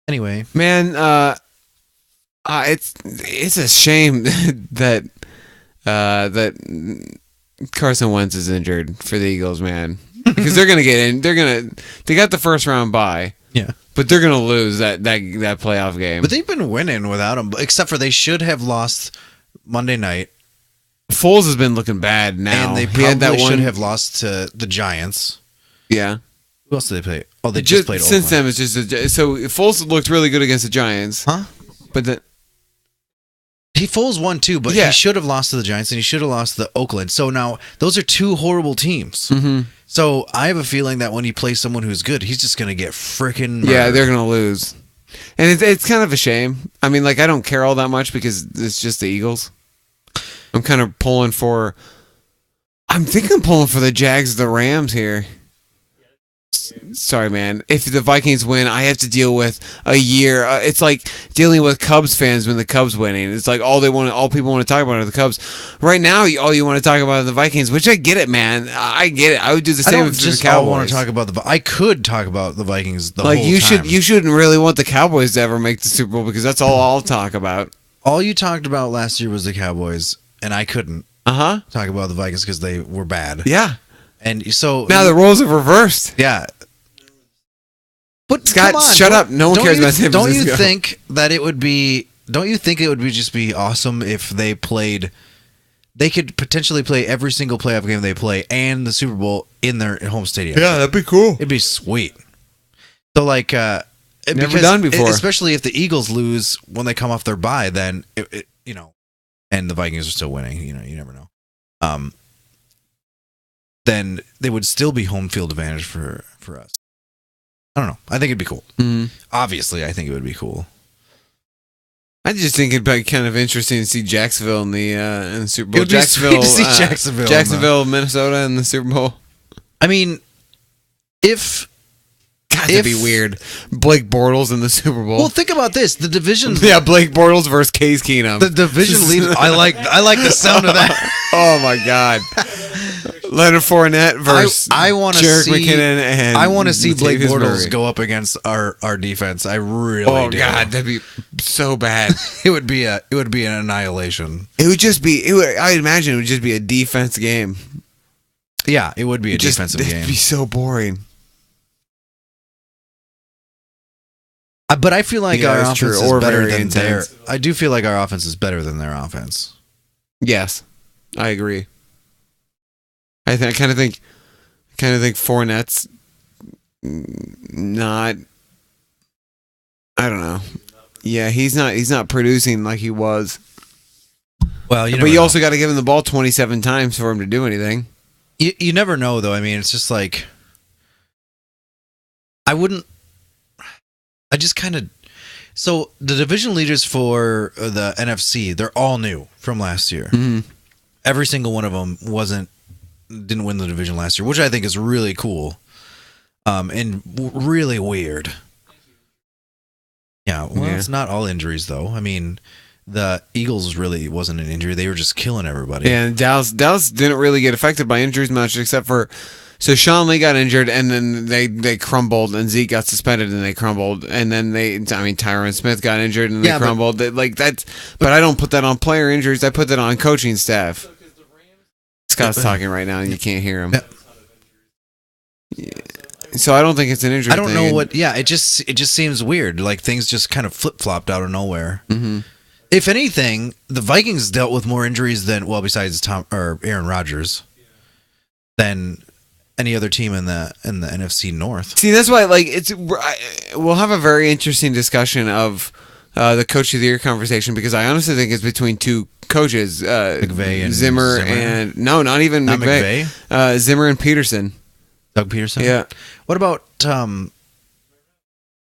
Anyway, Man, it's a shame that Carson Wentz is injured for the Eagles, man. Because they're gonna get in. They got the first round bye. yeah, But they're gonna lose that playoff game. but they've been winning without him. Except for they should have lost Monday night, Foles has been looking bad now. and they He had probably that one. should have lost to the Giants. Yeah. Who else did they play? Oh, they just played since Oakland. then. It's just so Foles looked really good against the Giants. Huh? But then He Foles won too, but Yeah. he should have lost to the Giants and he should have lost to the Oakland. So now those are two horrible teams. So I have a feeling that when he plays someone who's good, he's just gonna get freaking yeah, they're gonna lose, and it's kind of a shame. I mean, like I don't care all that much because it's just the Eagles. I'm kind of pulling for. I'm pulling for the Jags, the Rams here. Sorry, man. If the Vikings win, I have to deal with a year. It's like dealing with Cubs fans when the Cubs winning. It's like all people want to talk about are the Cubs. Right now, all you want to talk about are the Vikings, which I get it, man. I get it. I would do the I same don't for just the Cowboys. want to talk about I could talk about the Vikings the like whole you time. you shouldn't really want the Cowboys to ever make the Super Bowl because that's all I'll talk about. All you talked about last year was the Cowboys, and I couldn't. talk about the Vikings because they were bad. Yeah. And so Now the roles have reversed. yeah. But Scott, come on, shut don't- up. No one don't cares you- about San Don't you Francisco. think that it would be? Don't you think it would be just be awesome if they played? They could potentially play every single playoff game they play and the Super Bowl in their home stadium. Yeah, that'd be cool. It'd be sweet. So like, Never because- done before. Especially if the Eagles lose when they come off their bye, then you know, and the Vikings are still winning. You know, you never know. Then they would still be home field advantage for us. I don't know. I think it'd be cool. Mhm. Obviously, I think it would be cool. I just think it'd be kind of interesting to see Jacksonville in the Super Bowl. It would be sweet to see Jacksonville in Jacksonville, Minnesota in the Super Bowl. I mean, if God, that'd be weird. Blake Bortles in the Super Bowl. well, think about this: the division, yeah, Blake Bortles versus Case Keenum. the division leader. I like the sound of that. Oh my God. Leonard Fournette versus I want to Jerick see McKinnon and I want to see Blake Latavius Bortles Murray. go up against our defense. I really Oh do. God, that'd be so bad. it would be an annihilation. It would just be. I imagine it would just be a defense game. Yeah, it would be a Just- defensive it'd game. be so boring. But I feel like Yeah, our that's offense true, is or better very than their. intense. I do feel like our offense is better than their offense. Yes, I agree. I kind of think Fournette's not. I don't know. Yeah, he's not producing like he was. Well, But you also got to give him the ball 27 times for him to do anything. you never know though. I mean, it's just like I just kind of. So the division leaders for the NFC, they're all new from last year. Mm-hmm. Every single one of them didn't win the division last year, which I think is really cool, and really weird. Yeah, well, Yeah. it's not all injuries though. I mean, the Eagles really wasn't an injury; they were just killing everybody. And Dallas didn't really get affected by injuries much, except for so Sean Lee got injured, and then they crumbled, and Zeke got suspended, and they crumbled, and then Tyron Smith got injured, and they Yeah, but- crumbled. But I don't put that on player injuries. I put that on coaching staff. Scott's talking right now, and you can't hear him. Yeah. So I don't think it's an injury. I don't know thing. what. Yeah, it just seems weird. Like things just kind of flip flopped out of nowhere. Mm-hmm. If anything, the Vikings dealt with more injuries than besides Tom or Aaron Rodgers, than any other team in the NFC North. See, that's why we'll have a very interesting discussion of the coach of the year conversation, because I honestly think it's between two coaches, McVay and Zimmer, Zimmer? and no, not even Not McVay. Zimmer and Peterson. Doug Peterson. Yeah, What about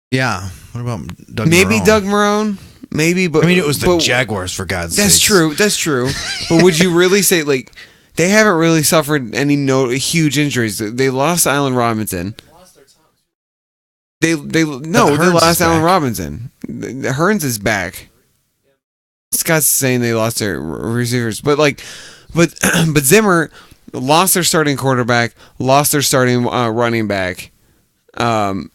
Yeah. What about Doug? maybe Marrone? Doug Marrone, maybe, but I mean, it was the but- Jaguars for God's sake. That's true. That's true. But would you really say they haven't really suffered any huge injuries? They lost Allen Robinson. They Hearns lost is Allen back. Robinson. Hearns is back. Scott's saying they lost their receivers, but Zimmer lost their starting quarterback, lost their starting running back. Any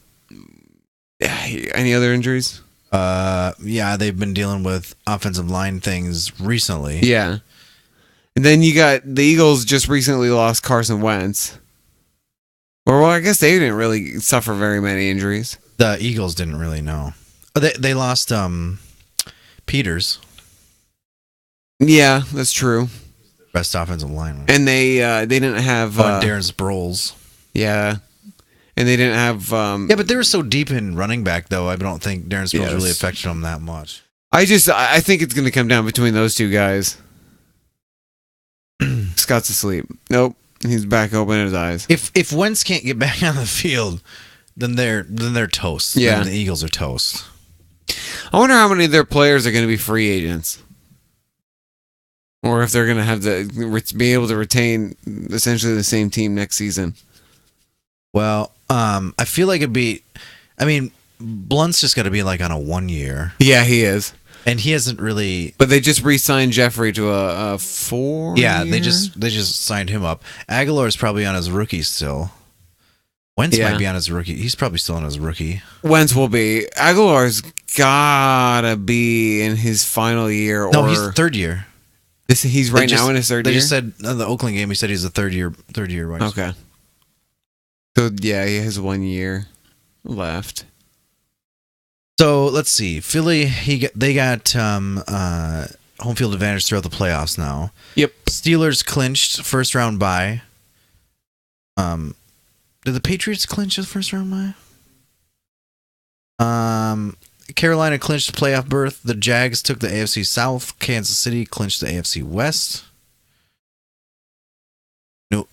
other injuries? Yeah, they've been dealing with offensive line things recently. Yeah. And then you got the Eagles just recently lost Carson Wentz. Well, I guess they didn't really suffer very many injuries. The Eagles didn't really know. Oh, they lost Peters, Yeah, that's true. best offensive lineman. And they didn't have And Darren Sproles. yeah. And they didn't have Yeah, but they were so deep in running back, though. I don't think Darren Sproles Yes. really affected them that much. I think it's going to come down between those two guys. Scott's asleep. Nope. He's back opening his eyes. If Wentz can't get back on the field, then they're toast. Yeah. Then the Eagles are toast. I wonder how many of their players are going to be free agents. Or if they're going to have to be able to retain essentially the same team next season. Well, I feel like it'd be. I mean, Blunt's just got to be like on a 1 year, Yeah, he is. and he hasn't really. But they just re-signed Jeffrey to a 4 Yeah, they year? just signed him up. Aguilar's probably on his rookie still. Wentz Yeah. might be on his rookie. He's probably still on his rookie. Wentz will be. Aguilar's gotta be in his final year. No, or he's third year. He's right now in his third They year. just said on the Oakland game. He said he's a third year wide. Okay. So yeah, he has 1 year left. So let's see. Philly, they got home field advantage throughout the playoffs now. Yep. Steelers clinched first round bye. Did the Patriots clinch the first round bye? Carolina clinched the playoff berth. The Jags took the AFC South. Kansas City clinched the AFC West. No.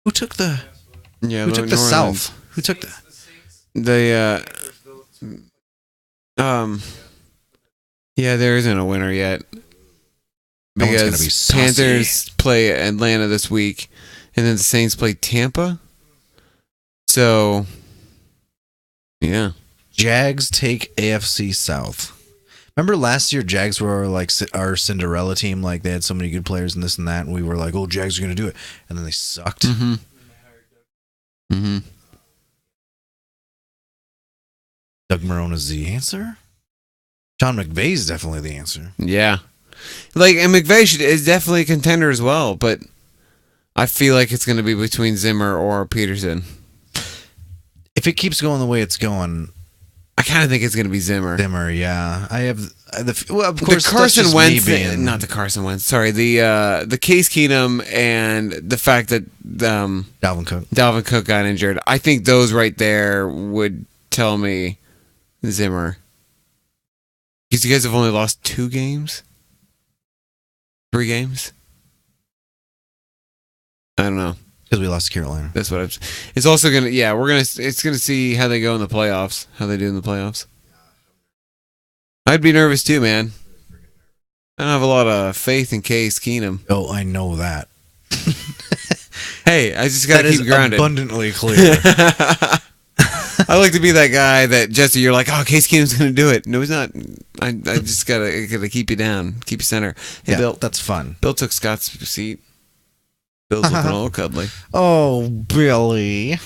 Who took the Yeah. Who took the South? Who took the Yeah, there isn't a winner yet. That one's Because gonna be saucy. Panthers play Atlanta this week, and then the Saints play Tampa. So, yeah. Jags take AFC South. Remember last year, Jags were like our Cinderella team. Like they had so many good players and this and that, and we were like, "Oh, Jags are gonna do it," and then they sucked. Mm-hmm. Mm-hmm. Doug Marone is the answer. Sean McVay is definitely the answer. Yeah. Like, and McVay is definitely a contender as well, but I feel like it's going to be between Zimmer or Peterson. If it keeps going the way it's going, I kind of think it's going to be Zimmer. Zimmer, yeah. I have well, of course, The Carson that's just Wentz me thing, being- not the Carson Wentz. Sorry, the Case Keenum and the fact that Dalvin Cook. Dalvin Cook got injured. I think those right there would tell me Zimmer. Because you guys have only lost 2 games, 3 games. I don't know. Because we lost to Carolina. That's what it's also gonna. Yeah, it's gonna see how they go in the playoffs. How they do in the playoffs. I'd be nervous too, man. I don't have a lot of faith in Case Keenum. Oh, I know that. Hey, I just gotta That is keep grounded. abundantly clear. I like to be that guy that Jesse, you're like, oh, Case Keenum's gonna do it. No, he's not. I just gotta keep you down, keep you center. Hey, Yeah, Bill. that's fun. Bill took Scott's seat. Bill's looking all cuddly. Oh, Billy.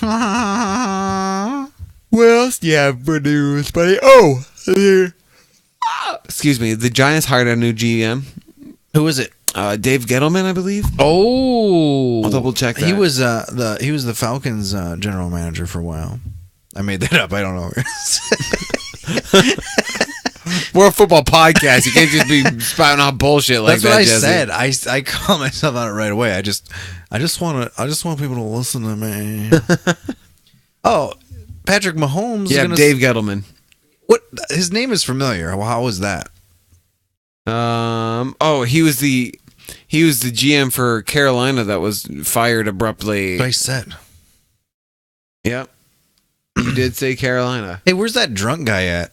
What else do you have for news, buddy? Oh, excuse me. The Giants hired a new GM, Who is it? Dave Gettleman, I believe. Oh, I'll double check that. He was the Falcons general manager for a while. I made that up. I don't know. We're a football podcast. You can't just be spouting out bullshit like That's that. what I Jesse. said. I call myself on it right away. I just want people to listen to me. Oh, Patrick Mahomes. Yeah, is gonna, Dave Gettleman. What his name is familiar. How was that? Oh, he was the GM for Carolina that was fired abruptly. What I said. Yep. You did say Carolina. Hey, where's that drunk guy at?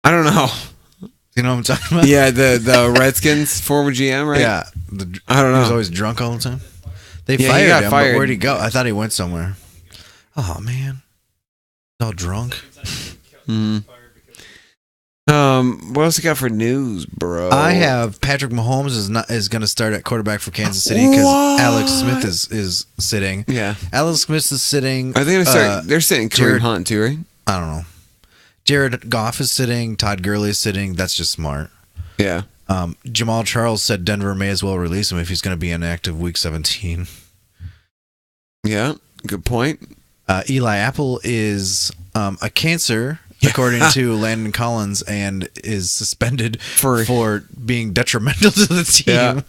I don't know. You know what I'm talking about? Yeah, the Redskins former GM, right? Yeah. I don't He was know. always drunk all the time. They Yeah, he fired got him. fired. But where'd he go? I thought he went somewhere. Oh man, all drunk. Hmm. What else you got for news, bro? I have Patrick Mahomes is going to start at quarterback for Kansas City because What? Alex Smith is sitting. Yeah. Alex Smith is sitting. Are they gonna start? They're sitting Kareem Jared- Hunt too, right? I don't know. Jared Goff is sitting. Todd Gurley is sitting. That's just smart. Yeah. Jamal Charles said Denver may as well release him if he's going to be inactive week 17. Yeah. Good point. Eli Apple is a cancer, according to Landon Collins, and is suspended for being detrimental to the team. Yeah.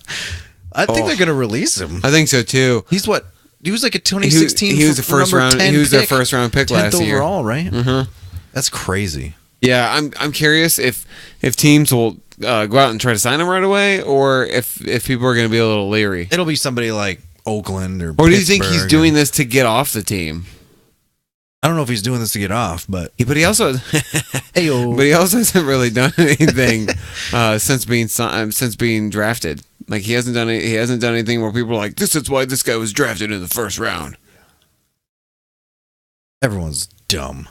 I think Oh. they're going to release him. I think so too. He's what? He was like a 2016. He was the first number round. 10 He was their pick, first round pick 10th last year. overall, right? Mm-hmm. That's crazy. Yeah, I'm curious if teams will go out and try to sign him right away, or if people are going to be a little leery. It'll be somebody like Oakland or. Or do you think he's Pittsburgh doing or- this to get off the team? I don't know if he's doing this to get off, but But he also, Heyo. but he also hasn't really done anything since being drafted. Like he hasn't done anything where people are like, this is why this guy was drafted in the first round. everyone's dumb.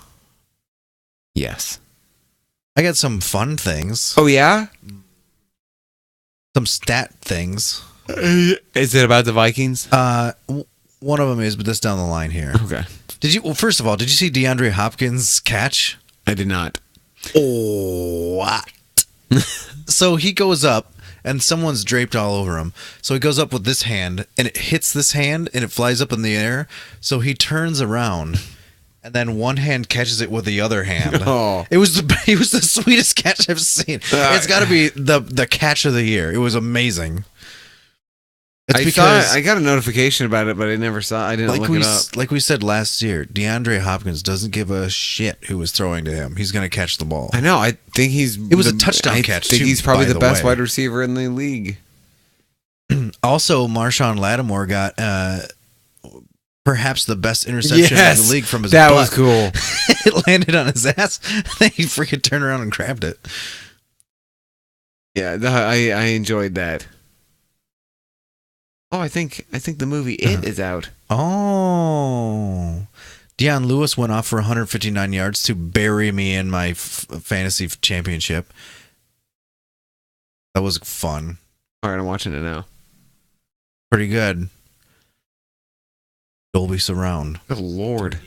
Yes. I got some fun things, Oh yeah. some stat things. Is it about the Vikings? One of them is, but this down the line here. Okay. Well, first of all, did you see DeAndre Hopkins' catch? I did not. Oh, what? So he goes up, and someone's draped all over him. So he goes up with this hand, and it hits this hand, and it flies up in the air. So he turns around, and then one hand catches it with the other hand. Oh. It was the sweetest catch I've seen. It's got to be the catch of the year. It was amazing. It's because I got a notification about it, but I never saw. I didn't look it up. like we said last year, DeAndre Hopkins doesn't give a shit who was throwing to him. He's going to catch the ball. I know. I think It was a touchdown catch, I think too, he's probably by the the best way. wide receiver in the league. Also, Marshawn Lattimore got perhaps the best interception in the league from his that butt. was cool. It landed on his ass. Then he freaking turned around and grabbed it. Yeah, I enjoyed that. Oh, I think the movie It is out. Oh. Deion Lewis went off for 159 yards to bury me in my fantasy championship. That was fun. All right, I'm watching it now. Pretty good. Dolby Surround. Good Lord.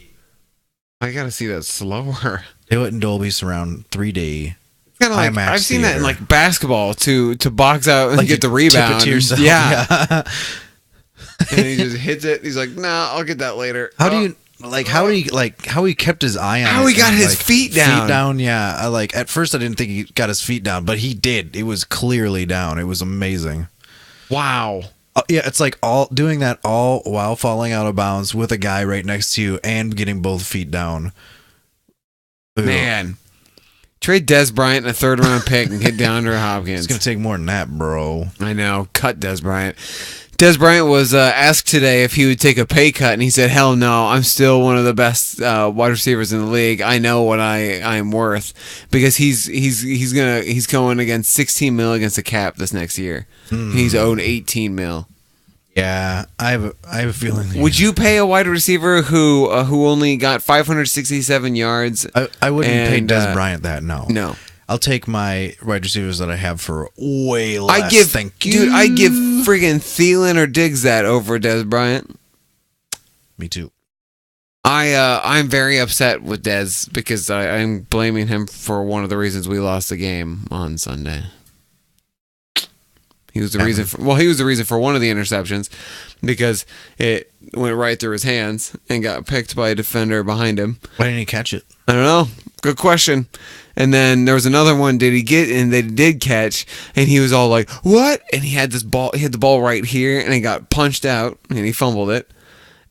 I gotta see that slower. Do it in Dolby Surround 3D. Kind of like IMAX I've seen that in theater. like basketball to box out and Like get the you tip it rebound. to yourself. Yeah. And he just hits it. He's like, "Nah, I'll get that later." How do you how he kept his eye on How it he got and, his feet down. Feet down, yeah. At first I didn't think he got his feet down, but he did. It was clearly down. It was amazing. Wow. Yeah, it's like doing that all while falling out of bounds with a guy right next to you and getting both feet down. Ugh. Man. Trade Des Bryant and a 3rd round pick and get DeAndre Hopkins. It's gonna take more than that, bro. I know. Cut Des Bryant. Des Bryant was asked today if he would take a pay cut, and he said, "Hell no! I'm still one of the best wide receivers in the league. I know what I'm worth because he's going against 16 mil against the cap this next year. He's owed 18 mil. Yeah, I have a feeling. Would you pay a wide receiver who only got 567 yards? I wouldn't pay and, Des Bryant that. No. I'll take my wide receivers that I have for way less. Thank you, dude. I give friggin' Thielen or Diggs that over Des Bryant. Me too. I'm very upset with Dez because I'm blaming him for one of the reasons we lost the game on Sunday. He was the reason for one of the interceptions because it went right through his hands and got picked by a defender behind him. Why didn't he catch it? I don't know. Good question. And then there was another one. Did he get? And they did catch. And he was all like, "What?" And he had this ball. He had the ball right here, and he got punched out, and he fumbled it.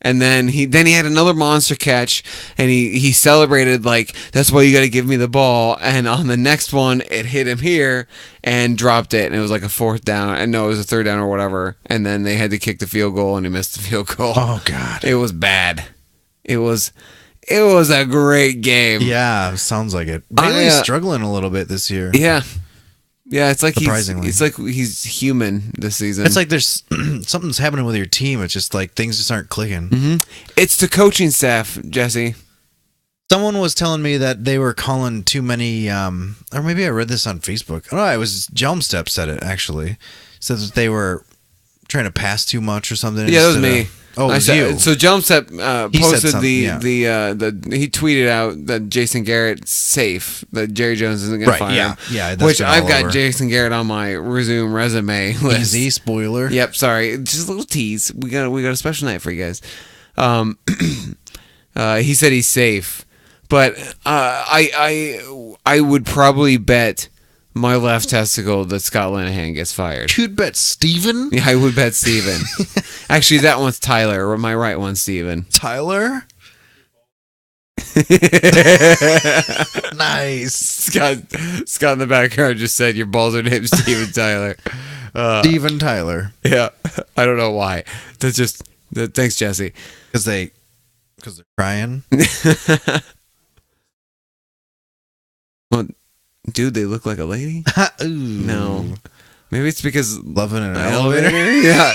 And then he had another monster catch, and he celebrated like, "That's why you got to give me the ball." And on the next one, it hit him here and dropped it, and it was like a 4th down. I know it was a 3rd down or whatever. And then they had to kick the field goal, and he missed the field goal. Oh God, it was bad. It was a great game. Yeah, sounds like it. Bailey's struggling a little bit this year. Yeah. Yeah, it's like Surprisingly. he's human this season. It's like there's something's happening with your team. It's just like things just aren't clicking. Mm-hmm. It's the coaching staff, Jesse. Someone was telling me that they were calling too many, or maybe I read this on Facebook. Oh, it was Jelmstep said it actually. Said that they were trying to pass too much or something. Yeah, that was me. Oh, it was you. So Jumpstep posted he tweeted out that Jason Garrett's safe, that Jerry Jones isn't going to fire him. Yeah, that's which been I've all got over. Jason Garrett on my resume list. Easy spoiler. Yep, sorry, just a little tease. We got a special night for you guys. He said he's safe, but I would probably bet my left testicle that Scott Linehan gets fired. You'd bet Steven? Yeah, I would bet Steven. Actually, that one's Tyler. My right one's Steven. Tyler? Nice. Scott in the background just said your balls are named Steven Tyler. Steven Tyler. Yeah, I don't know why. Thanks, Jesse. Because they're crying. Well, dude, they look like a lady. Ooh. No, maybe it's because Loving an elevator. Yeah,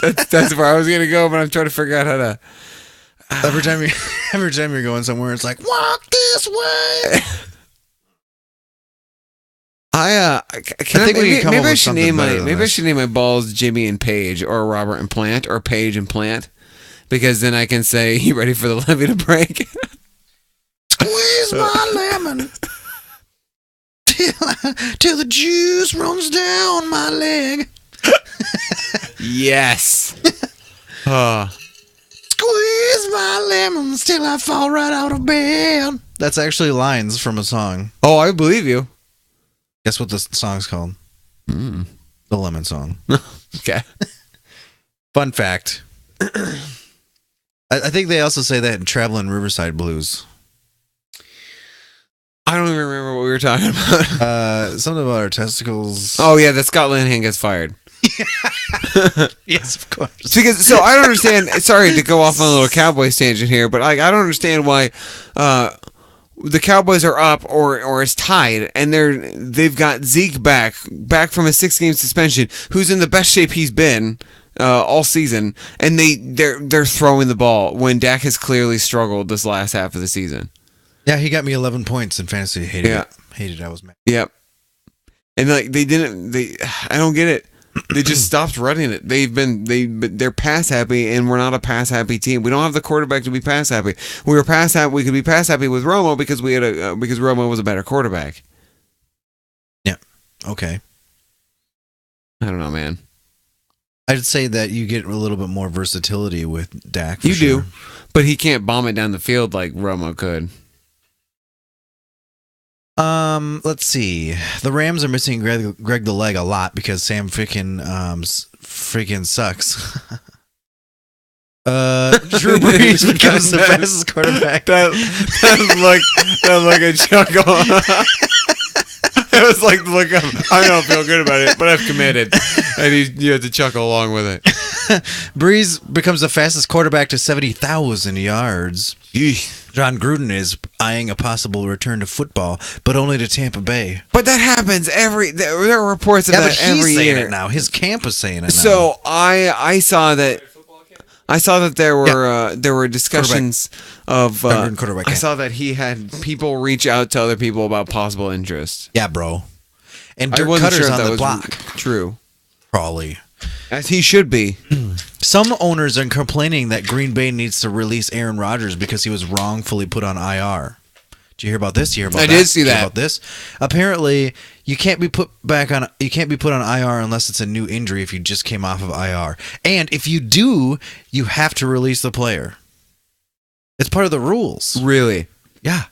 that's where I was gonna go, but I'm trying to figure out how to. Every time you're going somewhere, it's like walk this way. I think we can come up maybe I with should something name better than I this. should name my balls Jimmy and Paige or Robert and Plant or Paige and Plant, because then I can say, "You ready for the levee to break?" Squeeze my lemon till the juice runs down my leg. Yes. Squeeze my lemons till I fall right out of bed. That's actually lines from a song. Oh, I believe you. Guess what this song's called? The Lemon Song. Okay. Fun fact. I think they also say that in Traveling Riverside Blues. I don't even remember what we were talking about. Something about our testicles. Oh yeah, that Scott Linehan gets fired. Yes, of course. Because so I don't understand. Sorry to go off on a little Cowboys tangent here, but I don't understand why the Cowboys are up or it's tied, and they've got Zeke back from a 6-game suspension, who's in the best shape he's been all season, and they're throwing the ball when Dak has clearly struggled this last half of the season. Yeah, he got me 11 points in fantasy. Hated Yeah. it. Hated it. I was mad. Yep. And like I don't get it. They just stopped running it. They're pass happy, and we're not a pass happy team. We don't have the quarterback to be pass happy. We were pass happy. We could be pass happy with Romo because because Romo was a better quarterback. Yeah. Okay. I don't know, man. I'd say that you get a little bit more versatility with Dak. for You sure. do, but he can't bomb it down the field like Romo could. Let's see. The Rams are missing Greg the Leg a lot because Sam freaking sucks. Drew Brees becomes the fastest quarterback. That look a chuckle. It was like the look of, I don't feel good about it, but I've committed, and you had to chuckle along with it. Brees becomes the fastest quarterback to 70,000 yards. Yeesh. John Gruden is eyeing a possible return to football, but only to Tampa Bay. But that happens there are reports of Yeah, but that he's every saying year. it now. His camp is saying it now. So I saw that there were discussions of John Gruden quarterback I camp. saw that he had people reach out to other people about possible interest. Yeah, bro. And I Dirk wasn't Cutter's sure if on that the was block. true, Probably. as he should be. Some owners are complaining that Green Bay needs to release Aaron Rodgers because he was wrongfully put on IR. Did you hear about this? Did you hear about I that? did see you hear that. about this? Apparently, you can't be put on IR unless it's a new injury if you just came off of IR. And if you do, you have to release the player. It's part of the rules. Really? Yeah.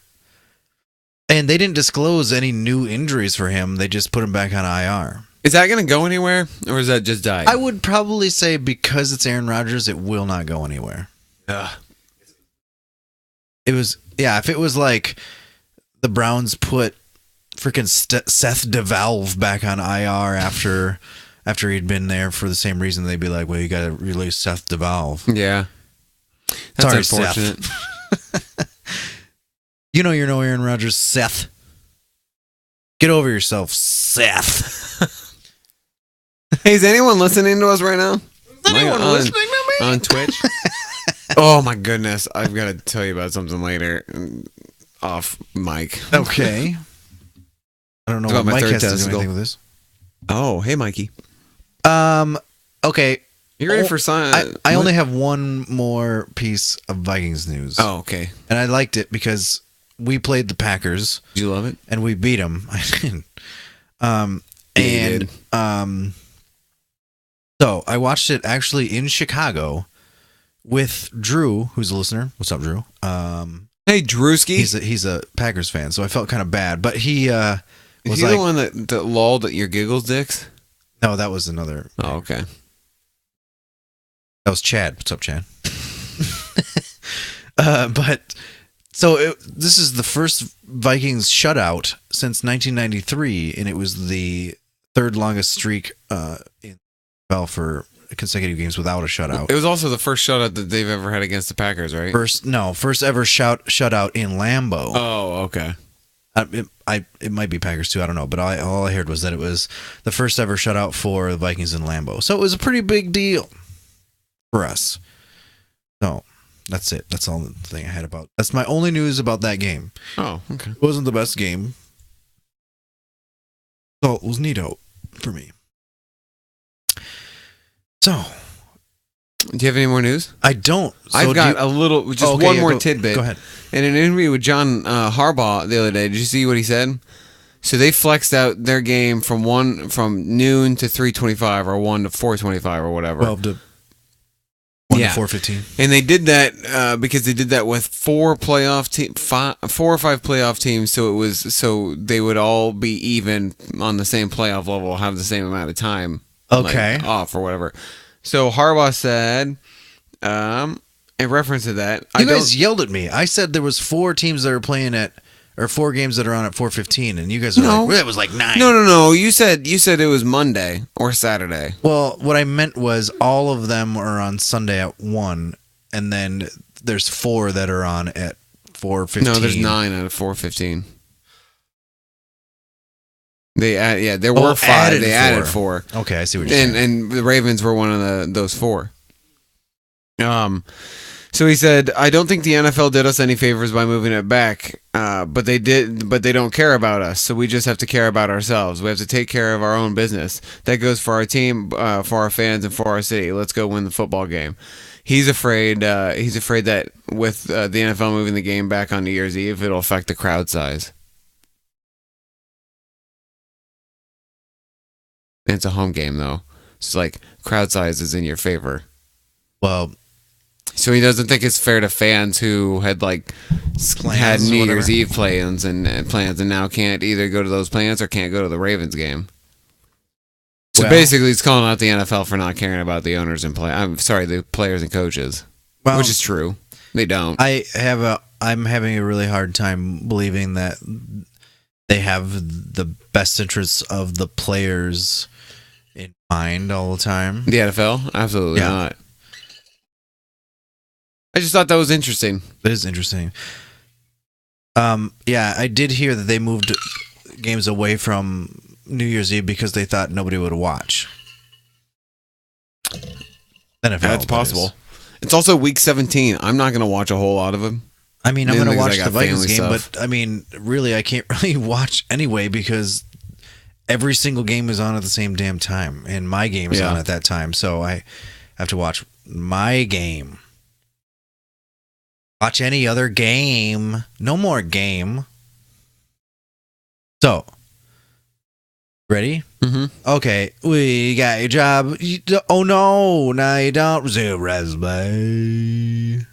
And they didn't disclose any new injuries for him. They just put him back on IR. Is that going to go anywhere, or is that just die? I would probably say because it's Aaron Rodgers, it will not go anywhere. It was, yeah, if it was like the Browns put freaking Seth DeValve back on IR after he'd been there for the same reason, they'd be like, well, you got to release Seth DeValve. Yeah. That's Sorry, unfortunate. You know you're no Aaron Rodgers, Seth. Get over yourself, Seth. Hey, is anyone listening to us right now? Anyone on, listening to me? on Twitch? Oh my goodness, I've got to tell you about something later off mic. Okay. I don't know It's what about my Mike third has to do testicle. anything with this. Oh, hey Mikey. Okay. You ready for sign? I only have one more piece of Vikings news. Oh, okay. And I liked it because we played the Packers Did you love it? and we beat them. I didn't. Yeah, you did. So I watched it actually in Chicago with Drew, who's a listener. What's up, Drew? Hey, Drewski. He's a Packers fan, so I felt kind of bad. But he Is was he like, the one that lulled at your giggles, dicks? no, that was another. Oh, okay. That was Chad. What's up, Chad? But so this is the first Vikings shutout since 1993, and it was the third longest streak in NFL for consecutive games without a shutout. It was also the first shutout that they've ever had against the Packers, right? First ever shutout in Lambeau. Oh, okay. It might be Packers too. I don't know, but all I heard was that it was the first ever shutout for the Vikings in Lambeau. So it was a pretty big deal for us. So that's it. That's all the thing I had about. That's my only news about that game. Oh, okay. It wasn't the best game, so it was neato for me. So Do you have any more news? I don't. So I've do got you- a little, just Oh, okay, one yeah, more go- tidbit. go ahead. In an interview with John Harbaugh the other day, did you see what he said? So they flexed out their game from noon to 3:25 or 1 to 4:25 or whatever. 12 to 1 Yeah. to 4:15. And they did that because they did that with four or 5 playoff teams. So they would all be even on the same playoff level, have the same amount of time, Okay. off or whatever. So Harbaugh said, in reference to that, You guys yelled at me. I said there was 4 teams that are playing at, or 4 games that are on at 4:15, and you guys were No. like, well, it was like 9. No. You said it was Monday or Saturday. Well, what I meant was all of them are on Sunday at 1, and then there's 4 that are on at 4:15. No, there's 9 out of 4:15. There were 5. added They added 4. Okay, I see what you're saying. And the Ravens were one of those 4. So he said, I don't think the NFL did us any favors by moving it back, but they don't care about us, so we just have to care about ourselves. We have to take care of our own business. That goes for our team, for our fans, and for our city. Let's go win the football game. He's afraid that with the NFL moving the game back on New Year's Eve, it'll affect the crowd size. It's a home game, though. It's like crowd size is in your favor. Well, So he doesn't think it's fair to fans who had had Plans or New whatever. Year's Eve plans and now can't either go to those plans or can't go to the Ravens game. So Well- basically, he's calling out the NFL for not caring about the owners and the players and coaches, well, which is true. They don't. I'm having a really hard time believing that they have the best interests of the players in mind all the time. The NFL, absolutely Yeah. not. I just thought that was interesting. That is interesting. Yeah, I did hear that they moved games away from New Year's Eve because they thought nobody would watch. NFL, That's that possible. is. It's also week 17. I'm not going to watch a whole lot of them. I mean, I'm Mainly going to because watch I the got Vikings family game, stuff. but I mean, really, I can't really watch anyway because every single game is on at the same damn time, and my game is Yeah. on at that time, so I have to watch my game. Watch any other game. No more game. So, ready? Mm-hmm. Okay, we got your job. Oh no, now you don't resume resume.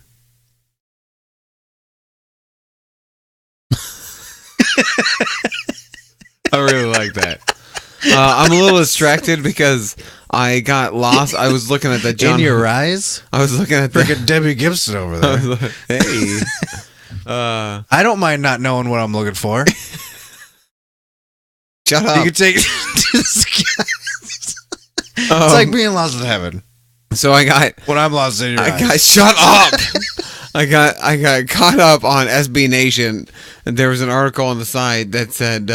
I really like that. I'm a little distracted because I got lost. I was looking at that John. In your eyes? I was looking at Freaking Debbie Gibson over I there. was like, hey. I don't mind not knowing what I'm looking for. Shut You up. can take it's like being lost in heaven. So I got. When I'm lost in your eyes. Shut up. I got caught up on SB Nation. And there was an article on the side that said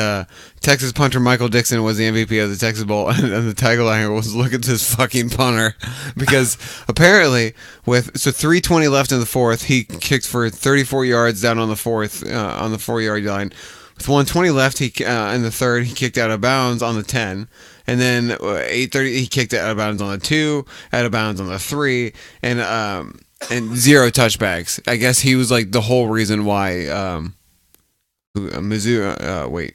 Texas punter Michael Dixon was the MVP of the Texas Bowl, and the tagline was "Look at this fucking punter," because apparently with 3:20 left in the fourth, he kicked for 34 yards down on the 4-yard line. With 1:20 left, in the third, he kicked out of bounds on the 10. And then 8:30, he kicked out of bounds on the 2, out of bounds on the 3, and 0 touchbacks. I guess he was like the whole reason why Missouri.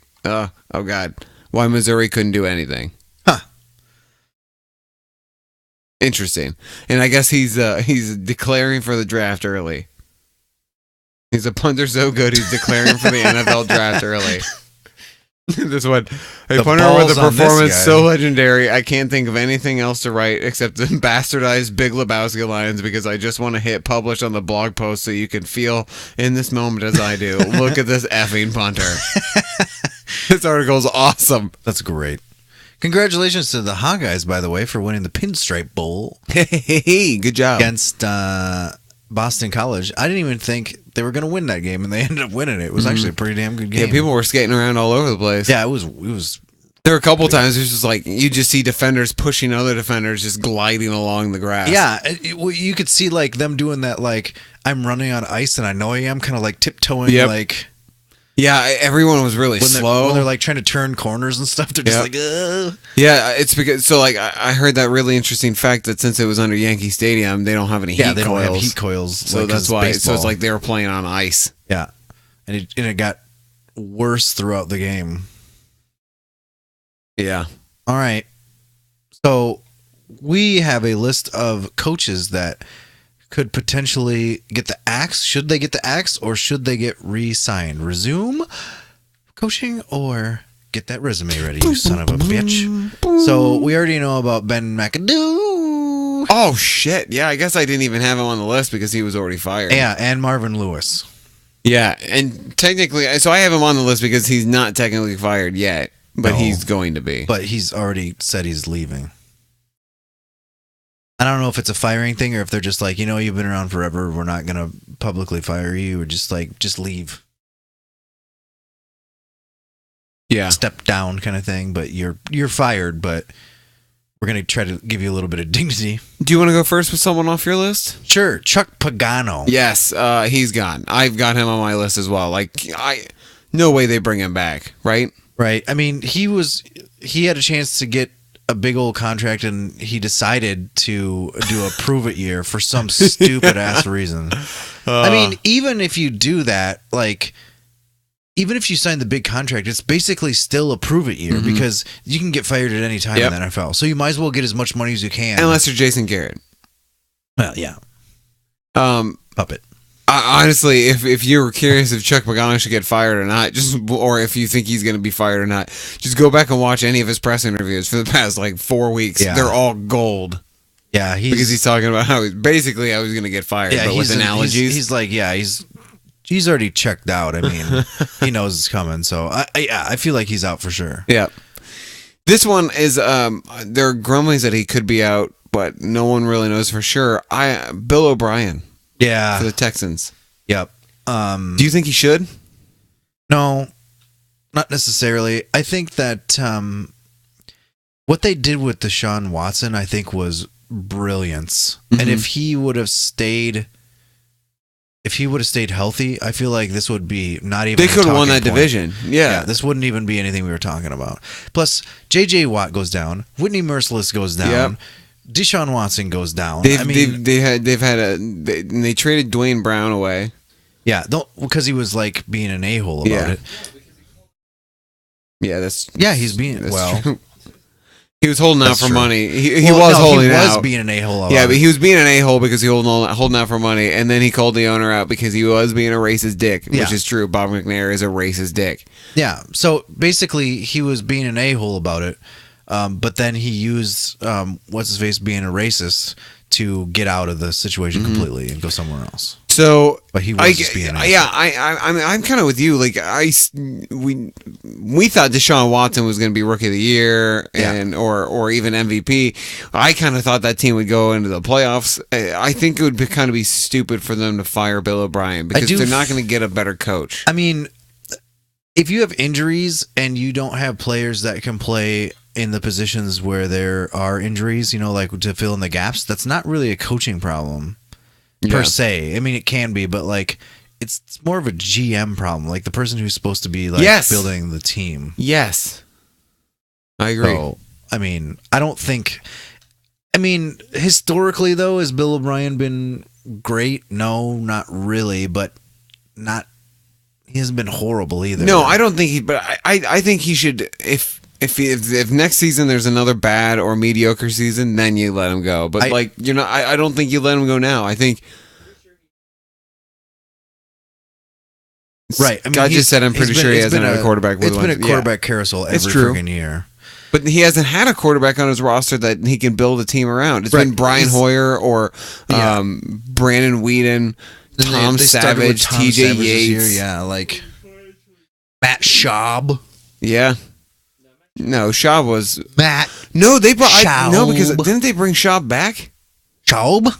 Why Missouri couldn't do anything. Huh. Interesting. And I guess he's declaring for the draft early. He's a punter so good he's declaring for the NFL draft early. This one, a The punter with a balls on this performance guy. so legendary, I can't think of anything else to write except the bastardized Big Lebowski lines because I just want to hit publish on the blog post so you can feel in this moment as I do. Look at this effing punter. This article is awesome. That's great. Congratulations to the Hawkeyes, by the way, for winning the Pinstripe Bowl Hey, good job. against Boston College. I didn't even think they were going to win that game, and they ended up winning it. It was actually a pretty damn good game. Yeah, people were skating around all over the place. Yeah, it was. There were a couple times it was just like you just see defenders pushing other defenders just gliding along the grass. Yeah, you could see like them doing that. Like I'm running on ice, and I know I am kind of like tiptoeing. Yep. Like Yeah, everyone was really slow. When they're like trying to turn corners and stuff, they're just Yeah. like, ugh. Yeah, it's because I heard that really interesting fact that since it was under Yankee Stadium, they don't have any Yeah, heat they don't coils. have heat coils. So like, 'cause that's why. So baseball. it's like they were playing on ice. Yeah, and it got worse throughout the game. Yeah. All right, so we have a list of coaches that could potentially get the axe. Should they get the axe, or should they get re-signed? Resume coaching, or get that resume ready, you son of a bitch. So we already know about Ben McAdoo. Oh shit! Yeah, I guess I didn't even have him on the list because he was already fired. Yeah, and Marvin Lewis. Yeah, and technically, so I have him on the list because he's not technically fired yet, but No. he's going to be. But he's already said he's leaving. I don't know if it's a firing thing or if they're just like, you've been around forever. We're not going to publicly fire you, or just leave, Yeah. step down kind of thing. But you're fired, but we're going to try to give you a little bit of dignity. Do you want to go first with someone off your list? Sure. Chuck Pagano. Yes, he's gone. I've got him on my list as well. No way they bring him back, right? Right. I mean, he had a chance to get a big old contract, and he decided to do a prove it year for some stupid ass reason. I mean, even if you do that, even if you sign the big contract, it's basically still a prove it year because you can get fired at any time in the NFL. So you might as well get as much money as you can. Unless you're Jason Garrett. Well, yeah. Puppet. Honestly, if you were curious if Chuck Pagano should get fired or not, or if you think he's going to be fired or not, just go back and watch any of his press interviews for the past 4 weeks. Yeah. They're all gold. Yeah, Because he's talking about how basically I was going to get fired, but with analogies. He's like, yeah, he's already checked out. I mean, he knows it's coming. So I feel like he's out for sure. Yeah. This one is there are grumblings that he could be out, but no one really knows for sure. Bill O'Brien Yeah. for the Texans. Yep. Do you think he should? No, not necessarily. I think that what they did with Deshaun Watson, I think, was brilliance. Mm-hmm. And if he would have stayed healthy, I feel like this would be not even. They could have won that division. Yeah. This wouldn't even be anything we were talking about. Plus, J.J. Watt goes down. Whitney Merciless goes down. Yep. Deshaun Watson goes down. They traded Dwayne Brown away. Yeah, because he was being an a-hole about it. Yeah, that's Yeah, he's being true. He was holding out That's for true. money. He was being an a-hole about Yeah, but it. he was being an a-hole because he holding out for money, and then he called the owner out because he was being a racist dick, which Yeah. is true. Bob McNair is a racist dick. Yeah, so basically he was being an a-hole about it, but then he used what's-his-face being a racist to get out of the situation completely and go somewhere else. So, But he was just being an asshole. I'm kind of with you. We thought Deshaun Watson was going to be Rookie of the Year and or even MVP. I kind of thought that team would go into the playoffs. I think it would kind of be stupid for them to fire Bill O'Brien because they're not going to get a better coach. I mean, if you have injuries and you don't have players that can play in the positions where there are injuries, to fill in the gaps, that's not really a coaching problem per se. I mean, it can be, but it's more of a GM problem, the person who's supposed to be building the team. Yes, I agree. So, I mean, I don't think. I mean, historically though, has Bill O'Brien been great? No, not really, but not. He hasn't been horrible either. No, I don't think he. But I think he should. If next season there's another bad or mediocre season, then you let him go. But I don't think you let him go now. I think. Right. I mean, God just said I'm pretty sure he hasn't had a quarterback. It's been a quarterback carousel every freaking year. But he hasn't had a quarterback on his roster that he can build a team around. It's been Brian Hoyer or Brandon Whedon, Tom Savage, TJ Yates. Matt Schaub. Yeah. No, Schaub was Matt. No, they brought Schaub. because didn't they bring Schaub back? Schaub?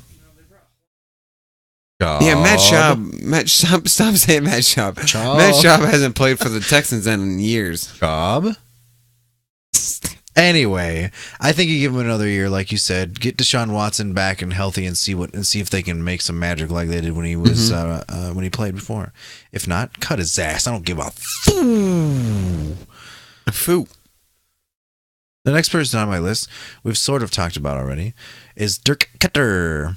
Yeah, Matt Schaub. Stop saying Matt Schaub. Matt Schaub hasn't played for the Texans in years. Schaub? Anyway, I think you give him another year, like you said. Get Deshaun Watson back and healthy, and see if they can make some magic like they did when he was when he played before. If not, cut his ass. I don't give a foo. The next person on my list, we've sort of talked about already, is Dirk Cutter.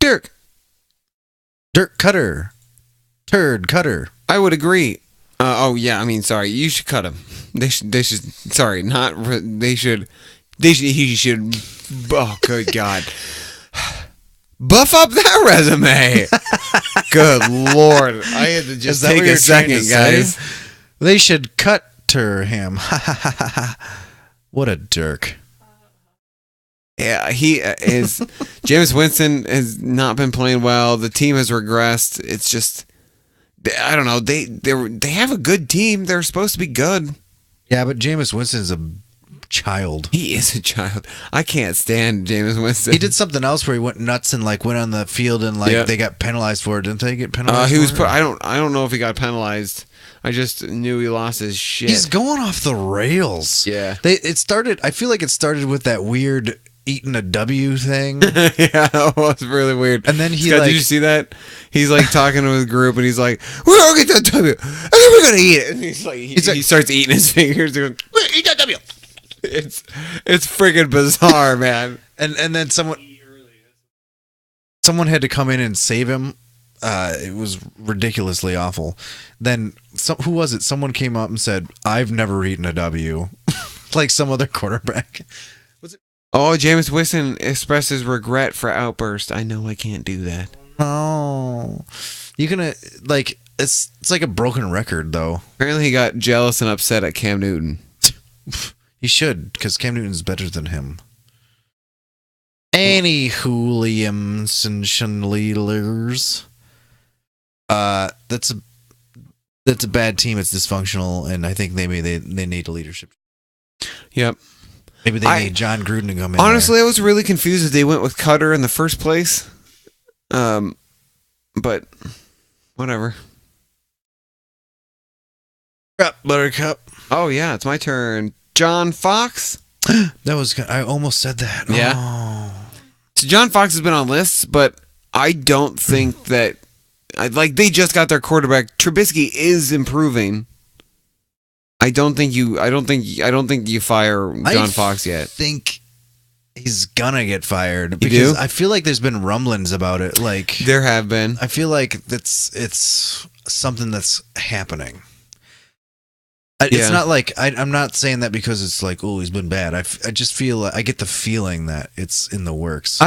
Dirk Cutter. Turd Cutter. I would agree. Sorry. You should cut him. They should. Sorry, not. They should. He should. Oh, good God. Buff up that resume. Good Lord. I had to just take a second, guys. They should cut him. What a Dirk. Yeah, he is. Jameis Winston has not been playing well. The team has regressed. It's just, I don't know. They have a good team. They're supposed to be good. Yeah, but Jameis Winston is a child. He is a child. I can't stand Jameis Winston. He did something else where he went nuts and went on the field and they got penalized for it. Didn't they get penalized? He was. I don't know if he got penalized. I just knew he lost his shit. He's going off the rails. Yeah. It started. I feel like it started with that weird eating a W thing. Yeah, that was really weird. And then did you see that? He's talking to his group, and he's like, "We're gonna get that W, and then we're gonna eat it." And he starts eating his fingers, going, "Eat that W." It's freaking bizarre, man. And then someone had to come in and save him. It was ridiculously awful. Then who was it? Someone came up and said, "I've never eaten a W," like some other quarterback. Oh, Jameis Winston expresses regret for outburst. I know I can't do that. Oh, you gonna it's like a broken record though. Apparently, he got jealous and upset at Cam Newton. He should, because Cam Newton's better than him. Any Williams and Shanleelers. That's a bad team. It's dysfunctional, and I think they need a leadership. Yep. Maybe they need John Gruden to come in. Honestly, I was really confused that they went with Cutter in the first place. But whatever. Buttercup. Oh yeah, it's my turn. John Fox. I almost said that. Yeah. Oh. So John Fox has been on lists, but I don't think that. They just got their quarterback. Trubisky is improving. I don't think you fire John Fox yet. I think he's gonna get fired because I feel like there's been rumblings about it. There have been. I feel like it's something that's happening. It's not I'm not saying that because it's he's been bad. I just feel I get the feeling that it's in the works.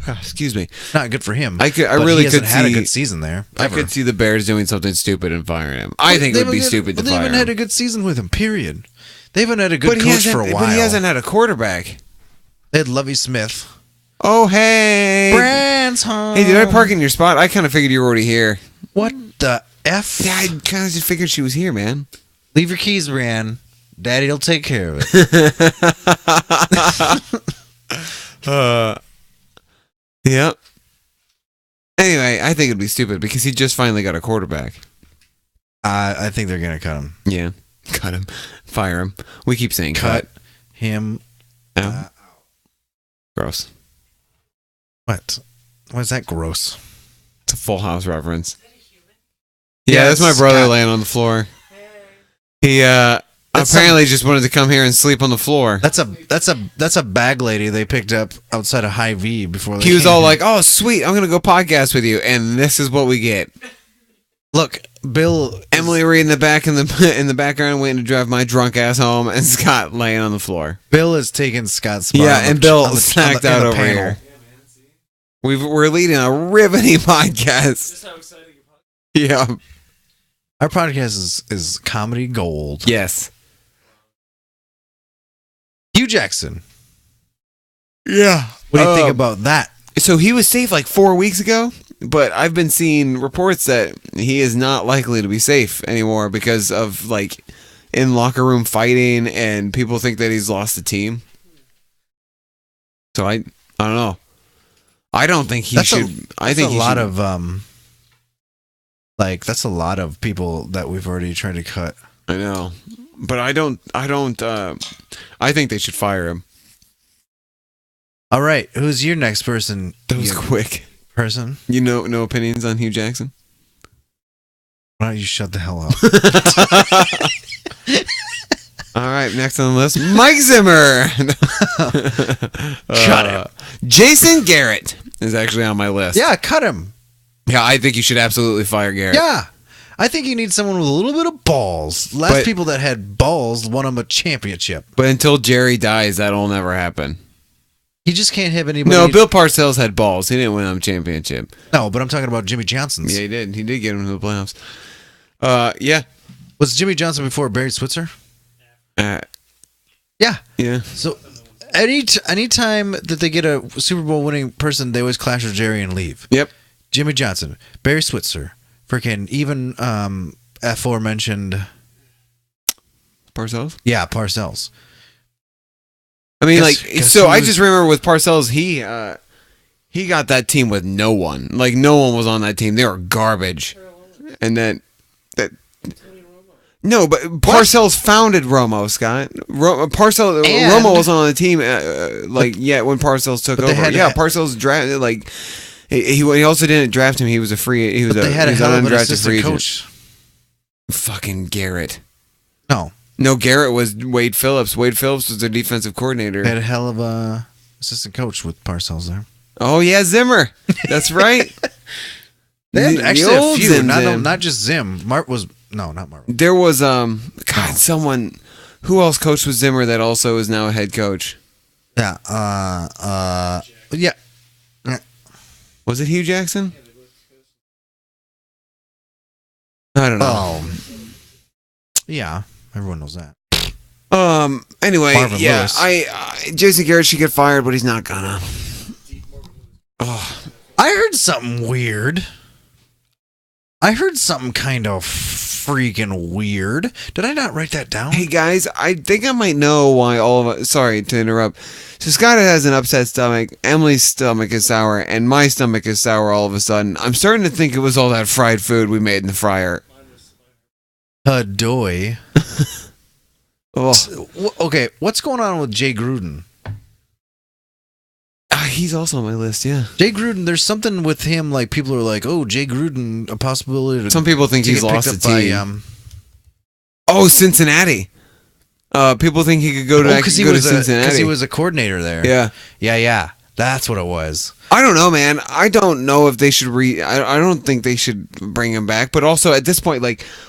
Excuse me. Not good for him. I really could had a good season there. I could see the Bears doing something stupid and firing him. I think it would be stupid to fire him. They haven't had a good season with him. Period. They haven't had a good coach for a while. But he hasn't had a quarterback. They had Lovie Smith. Oh hey, Brand's home. Hey, did I park in your spot? I kind of figured you were already here. What the F? Yeah, I kind of just figured she was here, man. Leave your keys, Rand. Daddy'll take care of it. Yep. Anyway, I think it'd be stupid because he just finally got a quarterback. I think they're gonna cut him. Yeah, cut him, fire him. We keep saying cut him. Out. Gross. What? Why is that gross? It's a Full House reference. Yeah, that's my brother laying on the floor. He apparently just wanted to come here and sleep on the floor. That's a bag lady they picked up outside of Hy-Vee before. He was all like, "Oh, sweet, I'm gonna go podcast with you," and this is what we get. Look, Bill, Emily Reed in the background waiting to drive my drunk ass home, and Scott laying on the floor. Bill is taking Scott's spot. Yeah, and Bill snacked out over here. We're leading a riveting podcast. How exciting your podcast. Yeah. Our podcast is comedy gold. Yes. Hugh Jackson. Yeah. What do you think about that? So he was safe 4 weeks ago, but I've been seeing reports that he is not likely to be safe anymore because of in locker room fighting, and people think that he's lost the team. So I don't know. I don't think he should. I think a lot of that's a lot of people that we've already tried to cut. I know, But I don't. I think they should fire him. All right, who's your next person? That was quick. Person? You know, no opinions on Hugh Jackson? Why don't you shut the hell up? All right, next on the list, Mike Zimmer. Cut him. Jason Garrett is actually on my list. Yeah, cut him. Yeah, I think you should absolutely fire Garrett. Yeah. I think you need someone with a little bit of balls. Last people that had balls won him a championship. But until Jerry dies, that'll never happen. He just can't have anybody. No, Bill Parcells had balls. He didn't win him a championship. No, but I'm talking about Jimmy Johnson's. Yeah, he did. He did get him to the playoffs. Yeah. Was Jimmy Johnson before Barry Switzer? Yeah. Yeah. So anytime that they get a Super Bowl winning person, they always clash with Jerry and leave. Yep. Jimmy Johnson, Barry Switzer, freaking even aforementioned Parcells? Yeah, Parcells. I mean, Guess I just remember with Parcells, he got that team with no one. Like, no one was on that team. They were garbage. And then no, but Parcells founded Romo, Scott. Romo wasn't on the team. When Parcells took over. Parcells drafted. He also didn't draft him. He was a free. He was they had an undrafted free agent. coach. Fucking Garrett. No, Garrett was Wade Phillips. Wade Phillips was their defensive coordinator. Had a hell of a assistant coach with Parcells there. Oh yeah, Zimmer. That's right. They had actually a few, Zim. not just Zim. Not Mart. There was someone who else coached with Zimmer that also is now a head coach. Yeah. Yeah. Was it Hugh Jackson? I don't know. Oh. Yeah, everyone knows that. Anyway, Marvin yeah, Lewis. Jason Garrett should get fired, but he's not gonna. Oh. I heard something weird. I heard something kind of freaking weird. Did I not write that down? Hey guys, I think I might know why all of us. Sorry to interrupt. So Scott has an upset stomach. Emily's stomach is sour, and my stomach is sour all of a sudden. I'm starting to think it was all that fried food we made in the fryer. Adoy. Oh. Okay, what's going on with Jay Gruden? He's also on my list, yeah. Jay Gruden, there's something with him, like people are like, oh, Jay Gruden, a possibility. Some people think he's lost a team. Cincinnati. People think he could go to Cincinnati. Because he was a coordinator there. Yeah. Yeah. That's what it was. I don't know, man. I don't know if they should I don't think they should bring him back. But also, at this point,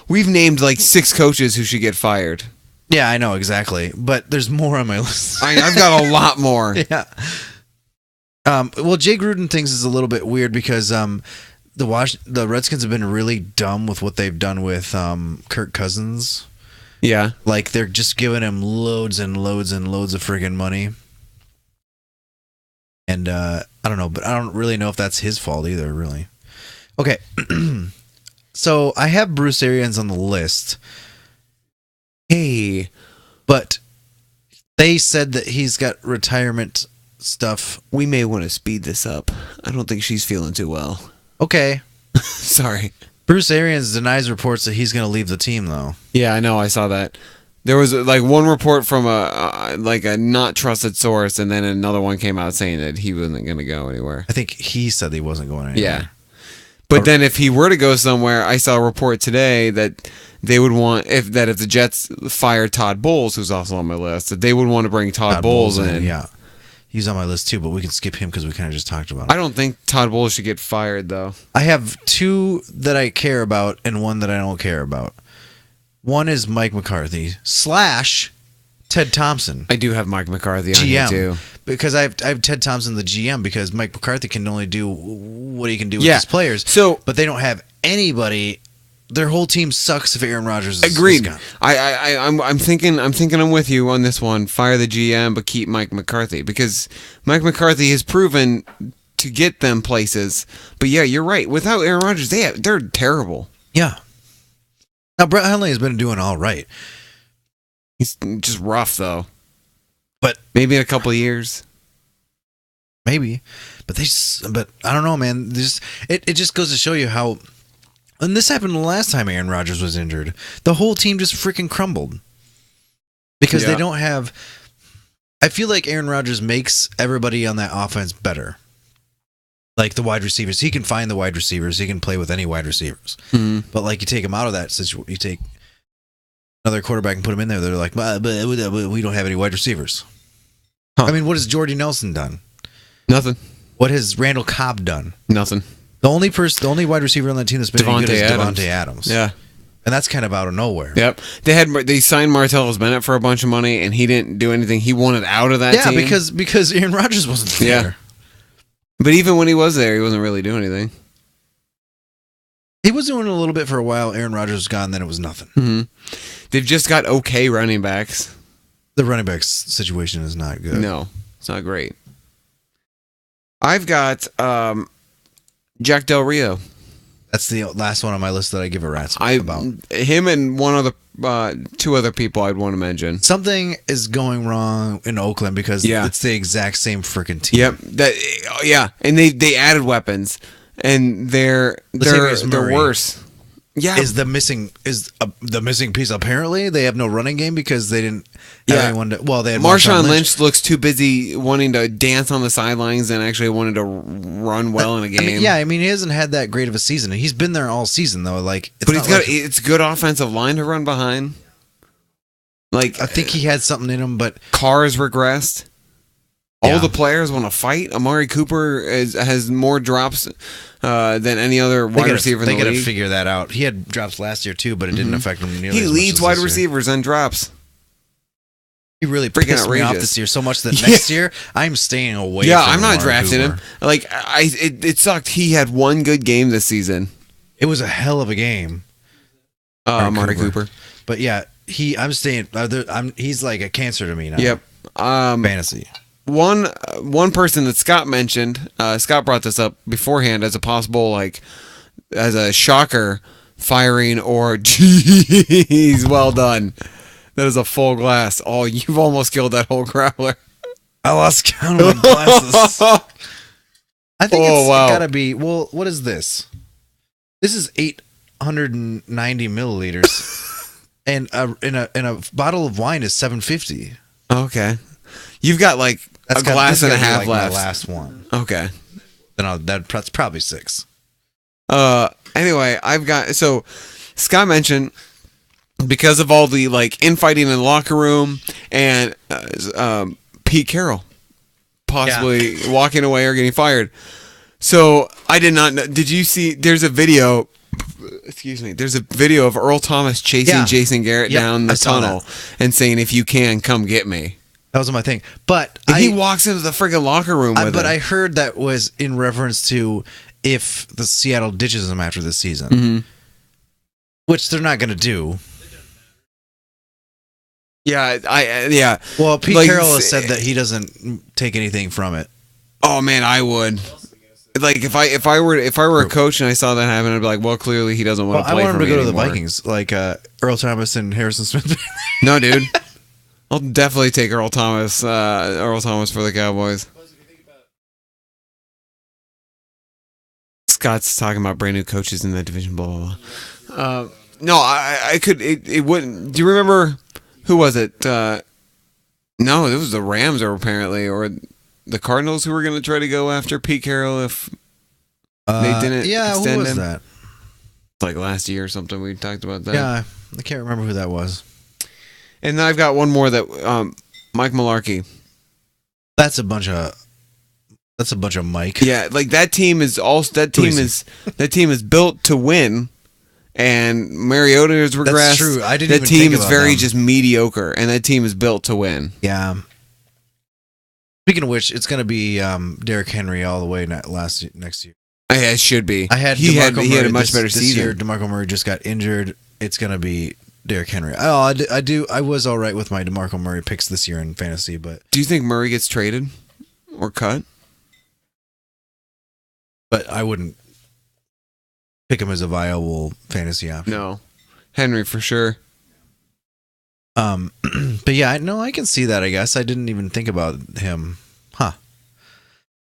we've named 6 coaches who should get fired. Yeah, I know, exactly. But there's more on my list. I've got a lot more. Yeah. Well, Jay Gruden thinks is a little bit weird because the Redskins have been really dumb with what they've done with Kirk Cousins. Yeah. They're just giving him loads and loads and loads of friggin' money. And I don't know, but I don't really know if that's his fault either, really. Okay. So I have Bruce Arians on the list. Hey. But they said that he's got retirement stuff. We may want to speed this up. I don't think she's feeling too well. Okay. Sorry. Bruce Arians denies reports that he's going to leave the team, though. Yeah, I know. I saw that. There was one report from a not trusted source, and then another one came out saying that he wasn't going to go anywhere. I think he said he wasn't going anywhere. Yeah. But then if he were to go somewhere, I saw a report today that they would want if the Jets fire Todd Bowles, who's also on my list, that they would want to bring Todd Bowles in. Yeah. He's on my list too, but we can skip him because we kind of just talked about him. I don't think Todd Bowles should get fired, though. I have 2 that I care about and 1 that I don't care about. One is Mike McCarthy / Ted Thompson. I do have Mike McCarthy on GM, here, too. Because I have Ted Thompson, the GM, because Mike McCarthy can only do what he can do with his players. But they don't have anybody. Their whole team sucks if Aaron Rodgers is Agreed. gone. I'm thinking I'm with you on this one. Fire the GM, but keep Mike McCarthy, because Mike McCarthy has proven to get them places. But yeah, you're right. Without Aaron Rodgers, they're terrible. Yeah. Now Brett Hundley has been doing all right. He's just rough though. But maybe in a couple of years. Maybe. But I don't know, man. It just goes to show you how. And this happened the last time Aaron Rodgers was injured. The whole team just freaking crumbled. because Yeah. they don't have. I feel like Aaron Rodgers makes everybody on that offense better. Like the wide receivers, he can find the wide receivers. He can play with any wide receivers. Mhm. But like you take him out of that situation, you take another quarterback and put him in there. They're like, but we don't have any wide receivers. Huh. I mean, what has Jordy Nelson done? Nothing. What has Randall Cobb done? Nothing. The only wide receiver on that team that's been any good is Adams. Devontae Adams. Yeah. And that's kind of out of nowhere. Yep. They signed Martellus Bennett for a bunch of money, and he didn't do anything. He wanted out of that team. because Aaron Rodgers wasn't there. Yeah. But even when he was there, he wasn't really doing anything. He was doing it a little bit for a while. Aaron Rodgers was gone, then it was nothing. Mm-hmm. They've just got okay running backs. The running backs situation is not good. No, it's not great. I've got Jack Del Rio. That's the last one on my list that I give a rat's about. Him and two other people I'd want to mention. Something is going wrong in Oakland because Yeah. it's the exact same freaking team. Yep. And they added weapons, and they're Latavius Murray worse. Yeah. Is the missing piece? Apparently, they have no running game because they didn't have Yeah. anyone to. Well, they had Marshawn Lynch looks too busy wanting to dance on the sidelines and actually wanted to run well in a game. I mean, he hasn't had that great of a season. He's been there all season though. Like, But it's good offensive line to run behind. Like, I think he had something in him, but Carr has regressed. Yeah. All the players want to fight. Amari Cooper has more drops than any other wide receiver in the They got to league. figure that out. He had drops last year too, but it didn't affect him nearly. He as much leads as wide this year. receivers on drops. He really Freaking pissed me off outrageous. this year so much that Yeah. next year I'm staying away. Yeah, from I'm not Amari drafting Cooper. him. Like, it sucked. He had one good game this season. It was a hell of a game, Amari Cooper. but yeah, I'm staying. He's like a cancer to me now. Yep. Fantasy. One person that Scott mentioned, Scott brought this up beforehand as a possible, as a shocker firing or geez, well done. That is a full glass. Oh, you've almost killed that whole growler. I lost count of my glasses. I think Oh, it's wow. gotta be. Well, what is this? This is 890 milliliters, and in a bottle of wine is 750. Okay. You've got a glass and a half my left. last one. Okay. Then that's probably 6. Anyway, so Scott mentioned because of all the infighting in the locker room and Pete Carroll possibly walking away or getting fired. So I did not know. Did you see? There's a video. Excuse me. There's a video of Earl Thomas chasing Jason Garrett down the I saw tunnel and saying, "If you can, come get me." That was my thing. But And he walks into the friggin' locker room with but him. I heard that was in reference to if the Seattle ditches him after this season, Mm-hmm. which they're not going to do. Yeah. Well, Pete Like, Carroll has said that he doesn't take anything from it. Oh man, I would. If I were a coach and I saw that happen, I'd be like, well, clearly he doesn't want Well, to I play want for him to me go to the anymore. Vikings, like Earl Thomas and Harrison Smith. No, dude. I'll definitely take Earl Thomas for the Cowboys. Scott's talking about brand new coaches in that division, blah, blah, blah. No, I could, it wouldn't. Do you remember, who was it? No, it was the Rams apparently, or the Cardinals who were going to try to go after Pete Carroll if they didn't Yeah, extend who was him. that? Like last year or something, we talked about that. Yeah, I can't remember who that was. And then I've got one more that Mike Mularkey. That's a bunch of Mike. Yeah, that team is built to win, and Mariota has regressed. That's true. I didn't That even team think is about very them. just mediocre, and that team is built to win. Yeah. Speaking of which, it's going to be Derrick Henry all the way next year. Yeah, it should be. He had a much better this season. year. DeMarco Murray just got injured. It's going to be Derrick Henry. I was all right with my DeMarco Murray picks this year in fantasy, but Do you think Murray gets traded or cut? I wouldn't pick him as a viable fantasy option. No, Henry for sure. But yeah, I can see that. I guess I didn't even think about him, huh?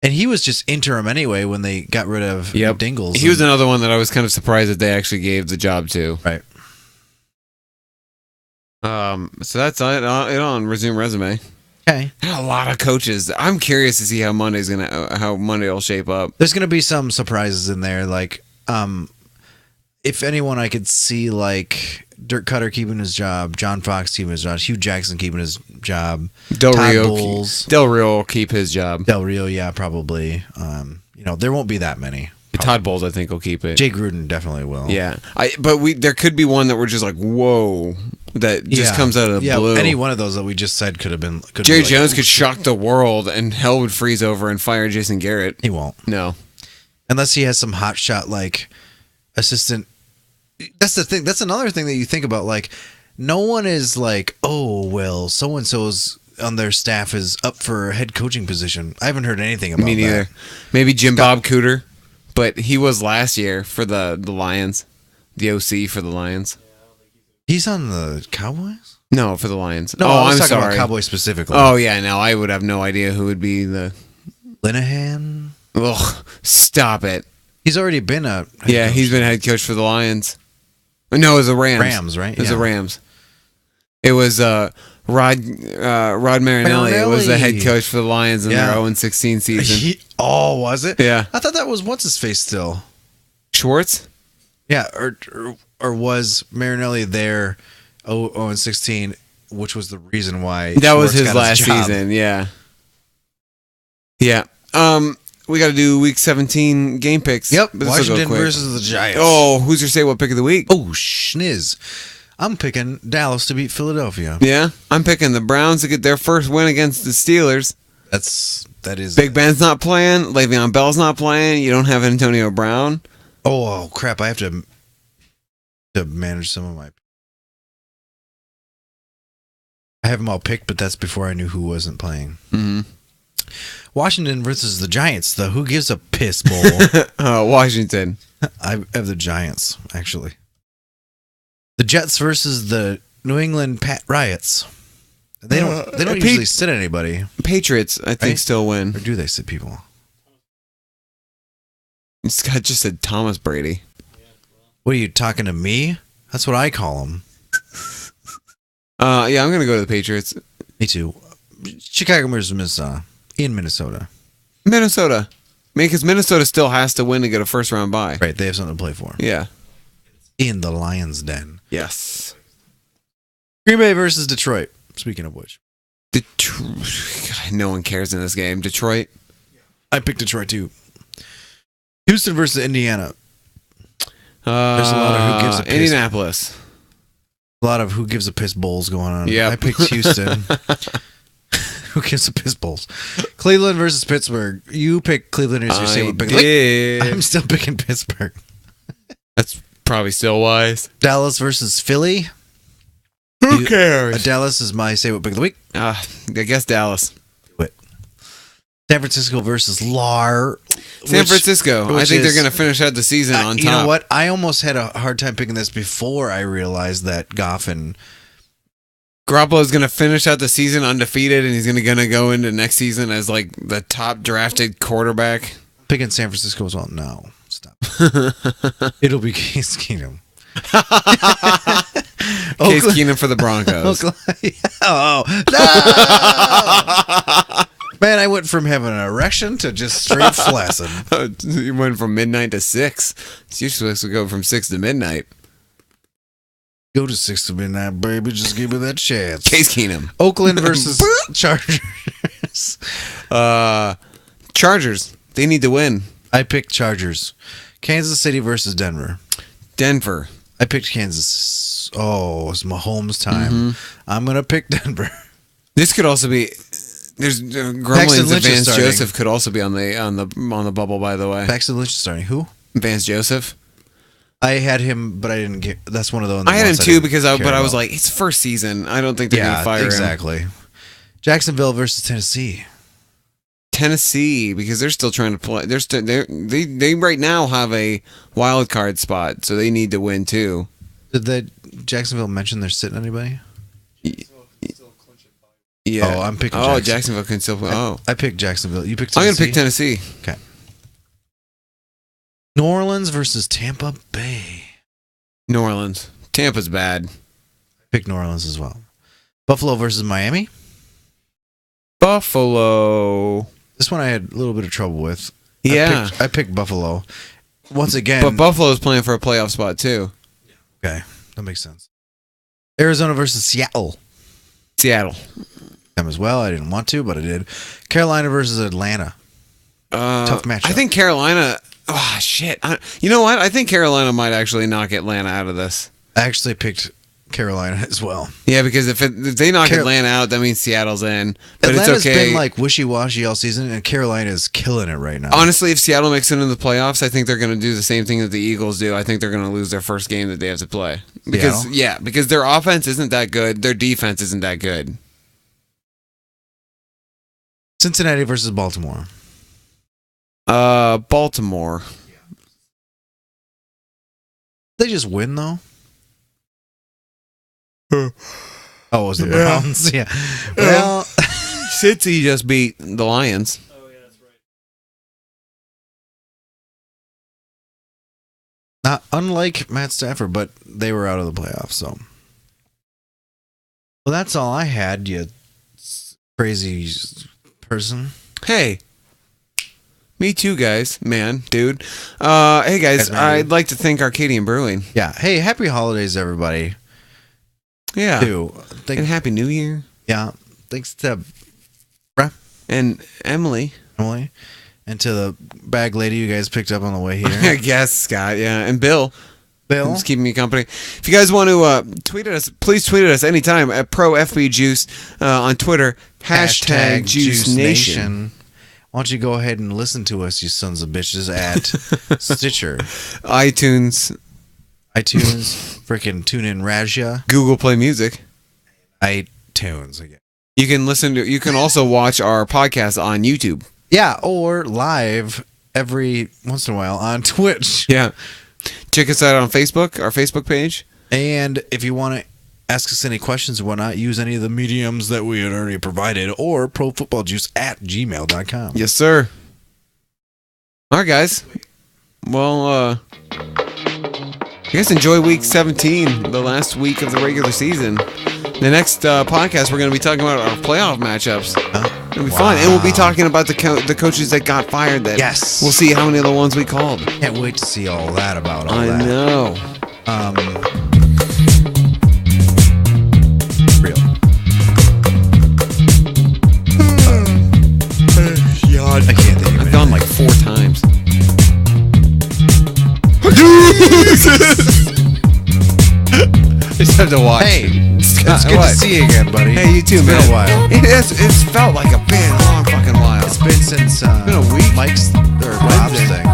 And he was just interim anyway when they got rid of Dingles. He was another one that I was kind of surprised that they actually gave the job to. Right. So that's it on Resume Resume. Okay. A lot of coaches. I'm curious to see how Monday will shape up. There's gonna be some surprises in there, like if anyone I could see like Dirk Cutter keeping his job, John Fox keeping his job, Hugh Jackson keeping his job, Del Todd Rio, Bowles. Del Rio will keep his job. Del Rio, yeah, probably. There won't be that many. Todd Bowles, I think, will keep it. Jay Gruden definitely will. Yeah, but there could be one that we're just like, whoa, that just comes out of the blue. Any one of those that we just said could have been. Jerry Jones could shock the world, and hell would freeze over and fire Jason Garrett. He won't, No, unless he has some hot shot like assistant. That's the thing. That's another thing that you think about. Like, no one is like, oh well, so and so's on their staff is up for a head coaching position. I haven't heard anything about me neither. that. Maybe Jim Bob Cooter, but he was last year for the Lions, the OC for the Lions. He's on the Cowboys? No, for the Lions. No, oh, I was I'm talking sorry. about Cowboys specifically. Oh yeah, no, I would have no idea who would be the. Linehan? Ugh, stop it. He's already been a head Yeah, coach. he's been head coach for the Lions. No, it was the Rams. Rams, right? It was Yeah. the Rams. It was Rod Marinelli was the head Marinelli. coach for the Lions in Yeah. their 0-16 season. Was it? Yeah. I thought that was what's his face still. Schwartz? Yeah, or was Marinelli there 0-16, which was the reason why That was Schwartz his got last job. season, yeah. Yeah. We got to do week 17 game picks. Yep, But this will go Washington quick. versus the Giants. Oh, who's your say what pick of the week? Oh, schniz. I'm picking Dallas to beat Philadelphia. Yeah, I'm picking the Browns to get their first win against the Steelers. That is Big Ben's not playing. Le'Veon Bell's not playing. You don't have Antonio Brown. Oh crap! I have to manage some of my. I have them all picked, but that's before I knew who wasn't playing. Mm-hmm. Washington versus the Giants. The who gives a piss bowl. Washington. I have the Giants actually. The Jets versus the New England Riots. They don't usually sit anybody, Patriots, I think, Right? still win. or do they sit people? Scott just said Thomas Brady. What are you talking to me? That's what I call them. Yeah, I'm gonna go to the Patriots. Me too. Chicago versus Minnesota. In Minnesota. Minnesota. Because Minnesota still has to win to get a first round bye. Right, they have something to play for. Yeah. In the Lions' Den. Yes. Green Bay versus Detroit. Speaking of which, God, no one cares in this game. Detroit. I picked Detroit too. Houston versus Indiana. There's a lot of who gives a piss. Indianapolis. A lot of who gives a piss bowls going on. Yep. I picked Houston. Who gives a piss bowls? Cleveland versus Pittsburgh. You picked Cleveland as your I same pick. did. I'm still picking Pittsburgh. That's probably still wise. Dallas versus Philly. Who cares? Dallas is my say what pick of the week. I guess Dallas. San Francisco versus LAR. San Francisco. I which think they're is- going to finish out the season on top. You know what? I almost had a hard time picking this before I realized that Goff and Garoppolo is going to finish out the season undefeated, and he's going to go into next season as like the top drafted quarterback. picking San Francisco as well. No, stop. It'll be Case Keenum. Case Keenum for the Broncos. Oh no! Man, I went from having an erection to just straight flaccid. You went from midnight to 6. You're supposed to go from 6 to midnight. Go to 6 to midnight, baby. Just give me that chance. Case Keenum. Oakland versus Chargers. Chargers. They need to win. I picked Chargers. Kansas City versus Denver. Denver. I picked Kansas. Oh, it's Mahomes time. Mm-hmm. I'm gonna pick Denver. This could also be. There's Paxton grumblings that Lynch is Vance starting. Joseph could also be on the bubble. By the way, Paxton Lynch is starting. Who? Vance Joseph. I had him, but I didn't get. That's one of the ones. I had him ones too didn't because care I was about. like, it's first season. I don't think they're gonna fire him. exactly. Jacksonville versus Tennessee. Tennessee, because they're still trying to play. They right now have a wild card spot, so they need to win too. Did the Jacksonville mention they're sitting anybody? Yeah. Oh, I'm picking Oh, Jackson. Jacksonville can still play. Oh, I picked Jacksonville. You picked I'm Tennessee? gonna pick Tennessee. New Orleans versus Tampa Bay. New Orleans. Tampa's bad. Pick New Orleans as well. Buffalo versus Miami. Buffalo. This one I had a little bit of trouble with. Yeah. I picked Buffalo. Once again. But Buffalo's playing for a playoff spot, too. Okay, that makes sense. Arizona versus Seattle. Seattle. Them as well. I didn't want to, but I did. Carolina versus Atlanta. Tough matchup. I think Carolina. Oh, shit. You know what? I think Carolina might actually knock Atlanta out of this. I actually picked Carolina as well. Yeah, because if they knock Atlanta out, that means Seattle's in. But Atlanta's it's okay. been like wishy-washy all season, and Carolina is killing it right now. Honestly, if Seattle makes it into the playoffs, I think they're going to do the same thing that the Eagles do. I think they're going to lose their first game that they have to play. Because their offense isn't that good. Their defense isn't that good. Cincinnati versus Baltimore. Baltimore. They just win though. Oh, it was the Browns? Yeah. Well, Cincy just beat the Lions. Oh, yeah, that's right. not unlike Matt Stafford, but they were out of the playoffs. So, well, that's all I had. You crazy person. Hey. Me too, guys. Man, dude. Hey, guys. I'd like to thank Arcadian Brewing. Yeah. Hey, happy holidays, everybody. Yeah. Too. And Happy New Year. Yeah. Thanks to And Emily. And to the bag lady you guys picked up on the way here. I guess, Scott. Yeah. And Bill. Who's keeping me company. If you guys want to tweet at us, please tweet at us anytime at ProFBJuice on Twitter. Hashtag Juice Nation. Why don't you go ahead and listen to us, you sons of bitches, at Stitcher, iTunes, freaking TuneIn Raja, Google Play Music, iTunes again. You can also watch our podcast on YouTube. Yeah, or live every once in a while on Twitch. Yeah. Check us out on Facebook, our Facebook page. And if you want to ask us any questions or whatnot, use any of the mediums that we had already provided, or profootballjuice@gmail.com. Yes, sir. All right, guys. Well, you guys enjoy week 17, the last week of the regular season. The next podcast, we're going to be talking about our playoff matchups. It'll be fun. And we'll be talking about the coaches that got fired. Yes. We'll see how many of the ones we called. Can't wait to see all that about all I that. know. Real. I can't think of I've it. gone like 4 times. Just have to watch. Hey, it's good what? to see you again, buddy. Hey, you too, It's man. been a while. It's felt like a long fucking while. It's been since been a week. Mike's or Rob's Wednesday. thing.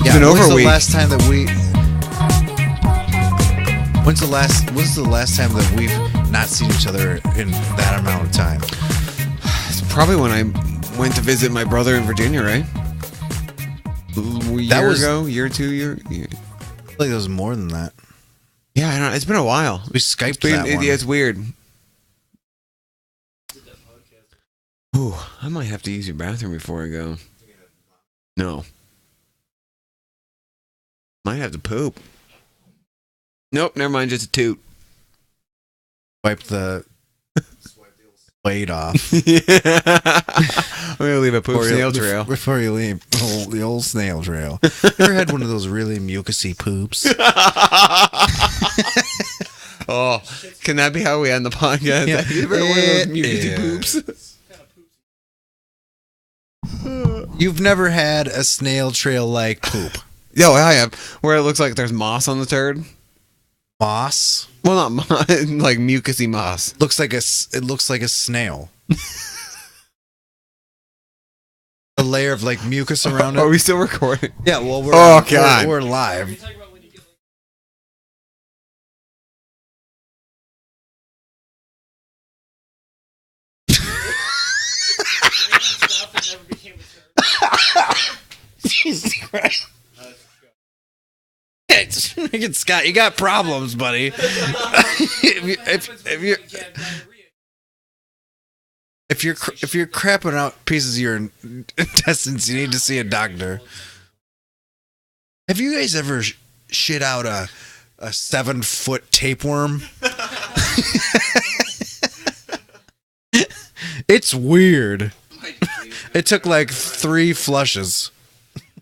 Yeah, been over when's a the week. last time that we? When's the last time that we've not seen each other in that amount of time? It's probably when I went to visit my brother in Virginia, right? Year or 2 years. I feel like it was more than that. Yeah, I know. It's been a while. We Skyped that one. Yeah, it's weird. Ooh, I might have to use your bathroom before I go. No. Might have to poop. Nope, never mind, just a toot. Wipe the weight off. Yeah. I'm going to leave a poop snail trail. Before you leave, the old snail trail. You ever had one of those really mucusy poops? Oh, can that be how we end the podcast? Yeah. You ever had one of those It mucusy is. poops? You've never had a snail trail like poop. Yo, I have. Where it looks like there's moss on the turd. Moss Well, not moss, like mucusy moss. looks like it looks like a snail. A layer of like mucus around Are it. we still recording? Yeah, well Oh, God. we're live. You're talking about when you get stuff that never became a turd. Jesus Christ. Freaking Scott, you got problems, buddy. if you're crapping out pieces of your intestines, you need to see a doctor. Have you guys ever shit out a 7-foot tapeworm? It's weird. It took like 3 flushes.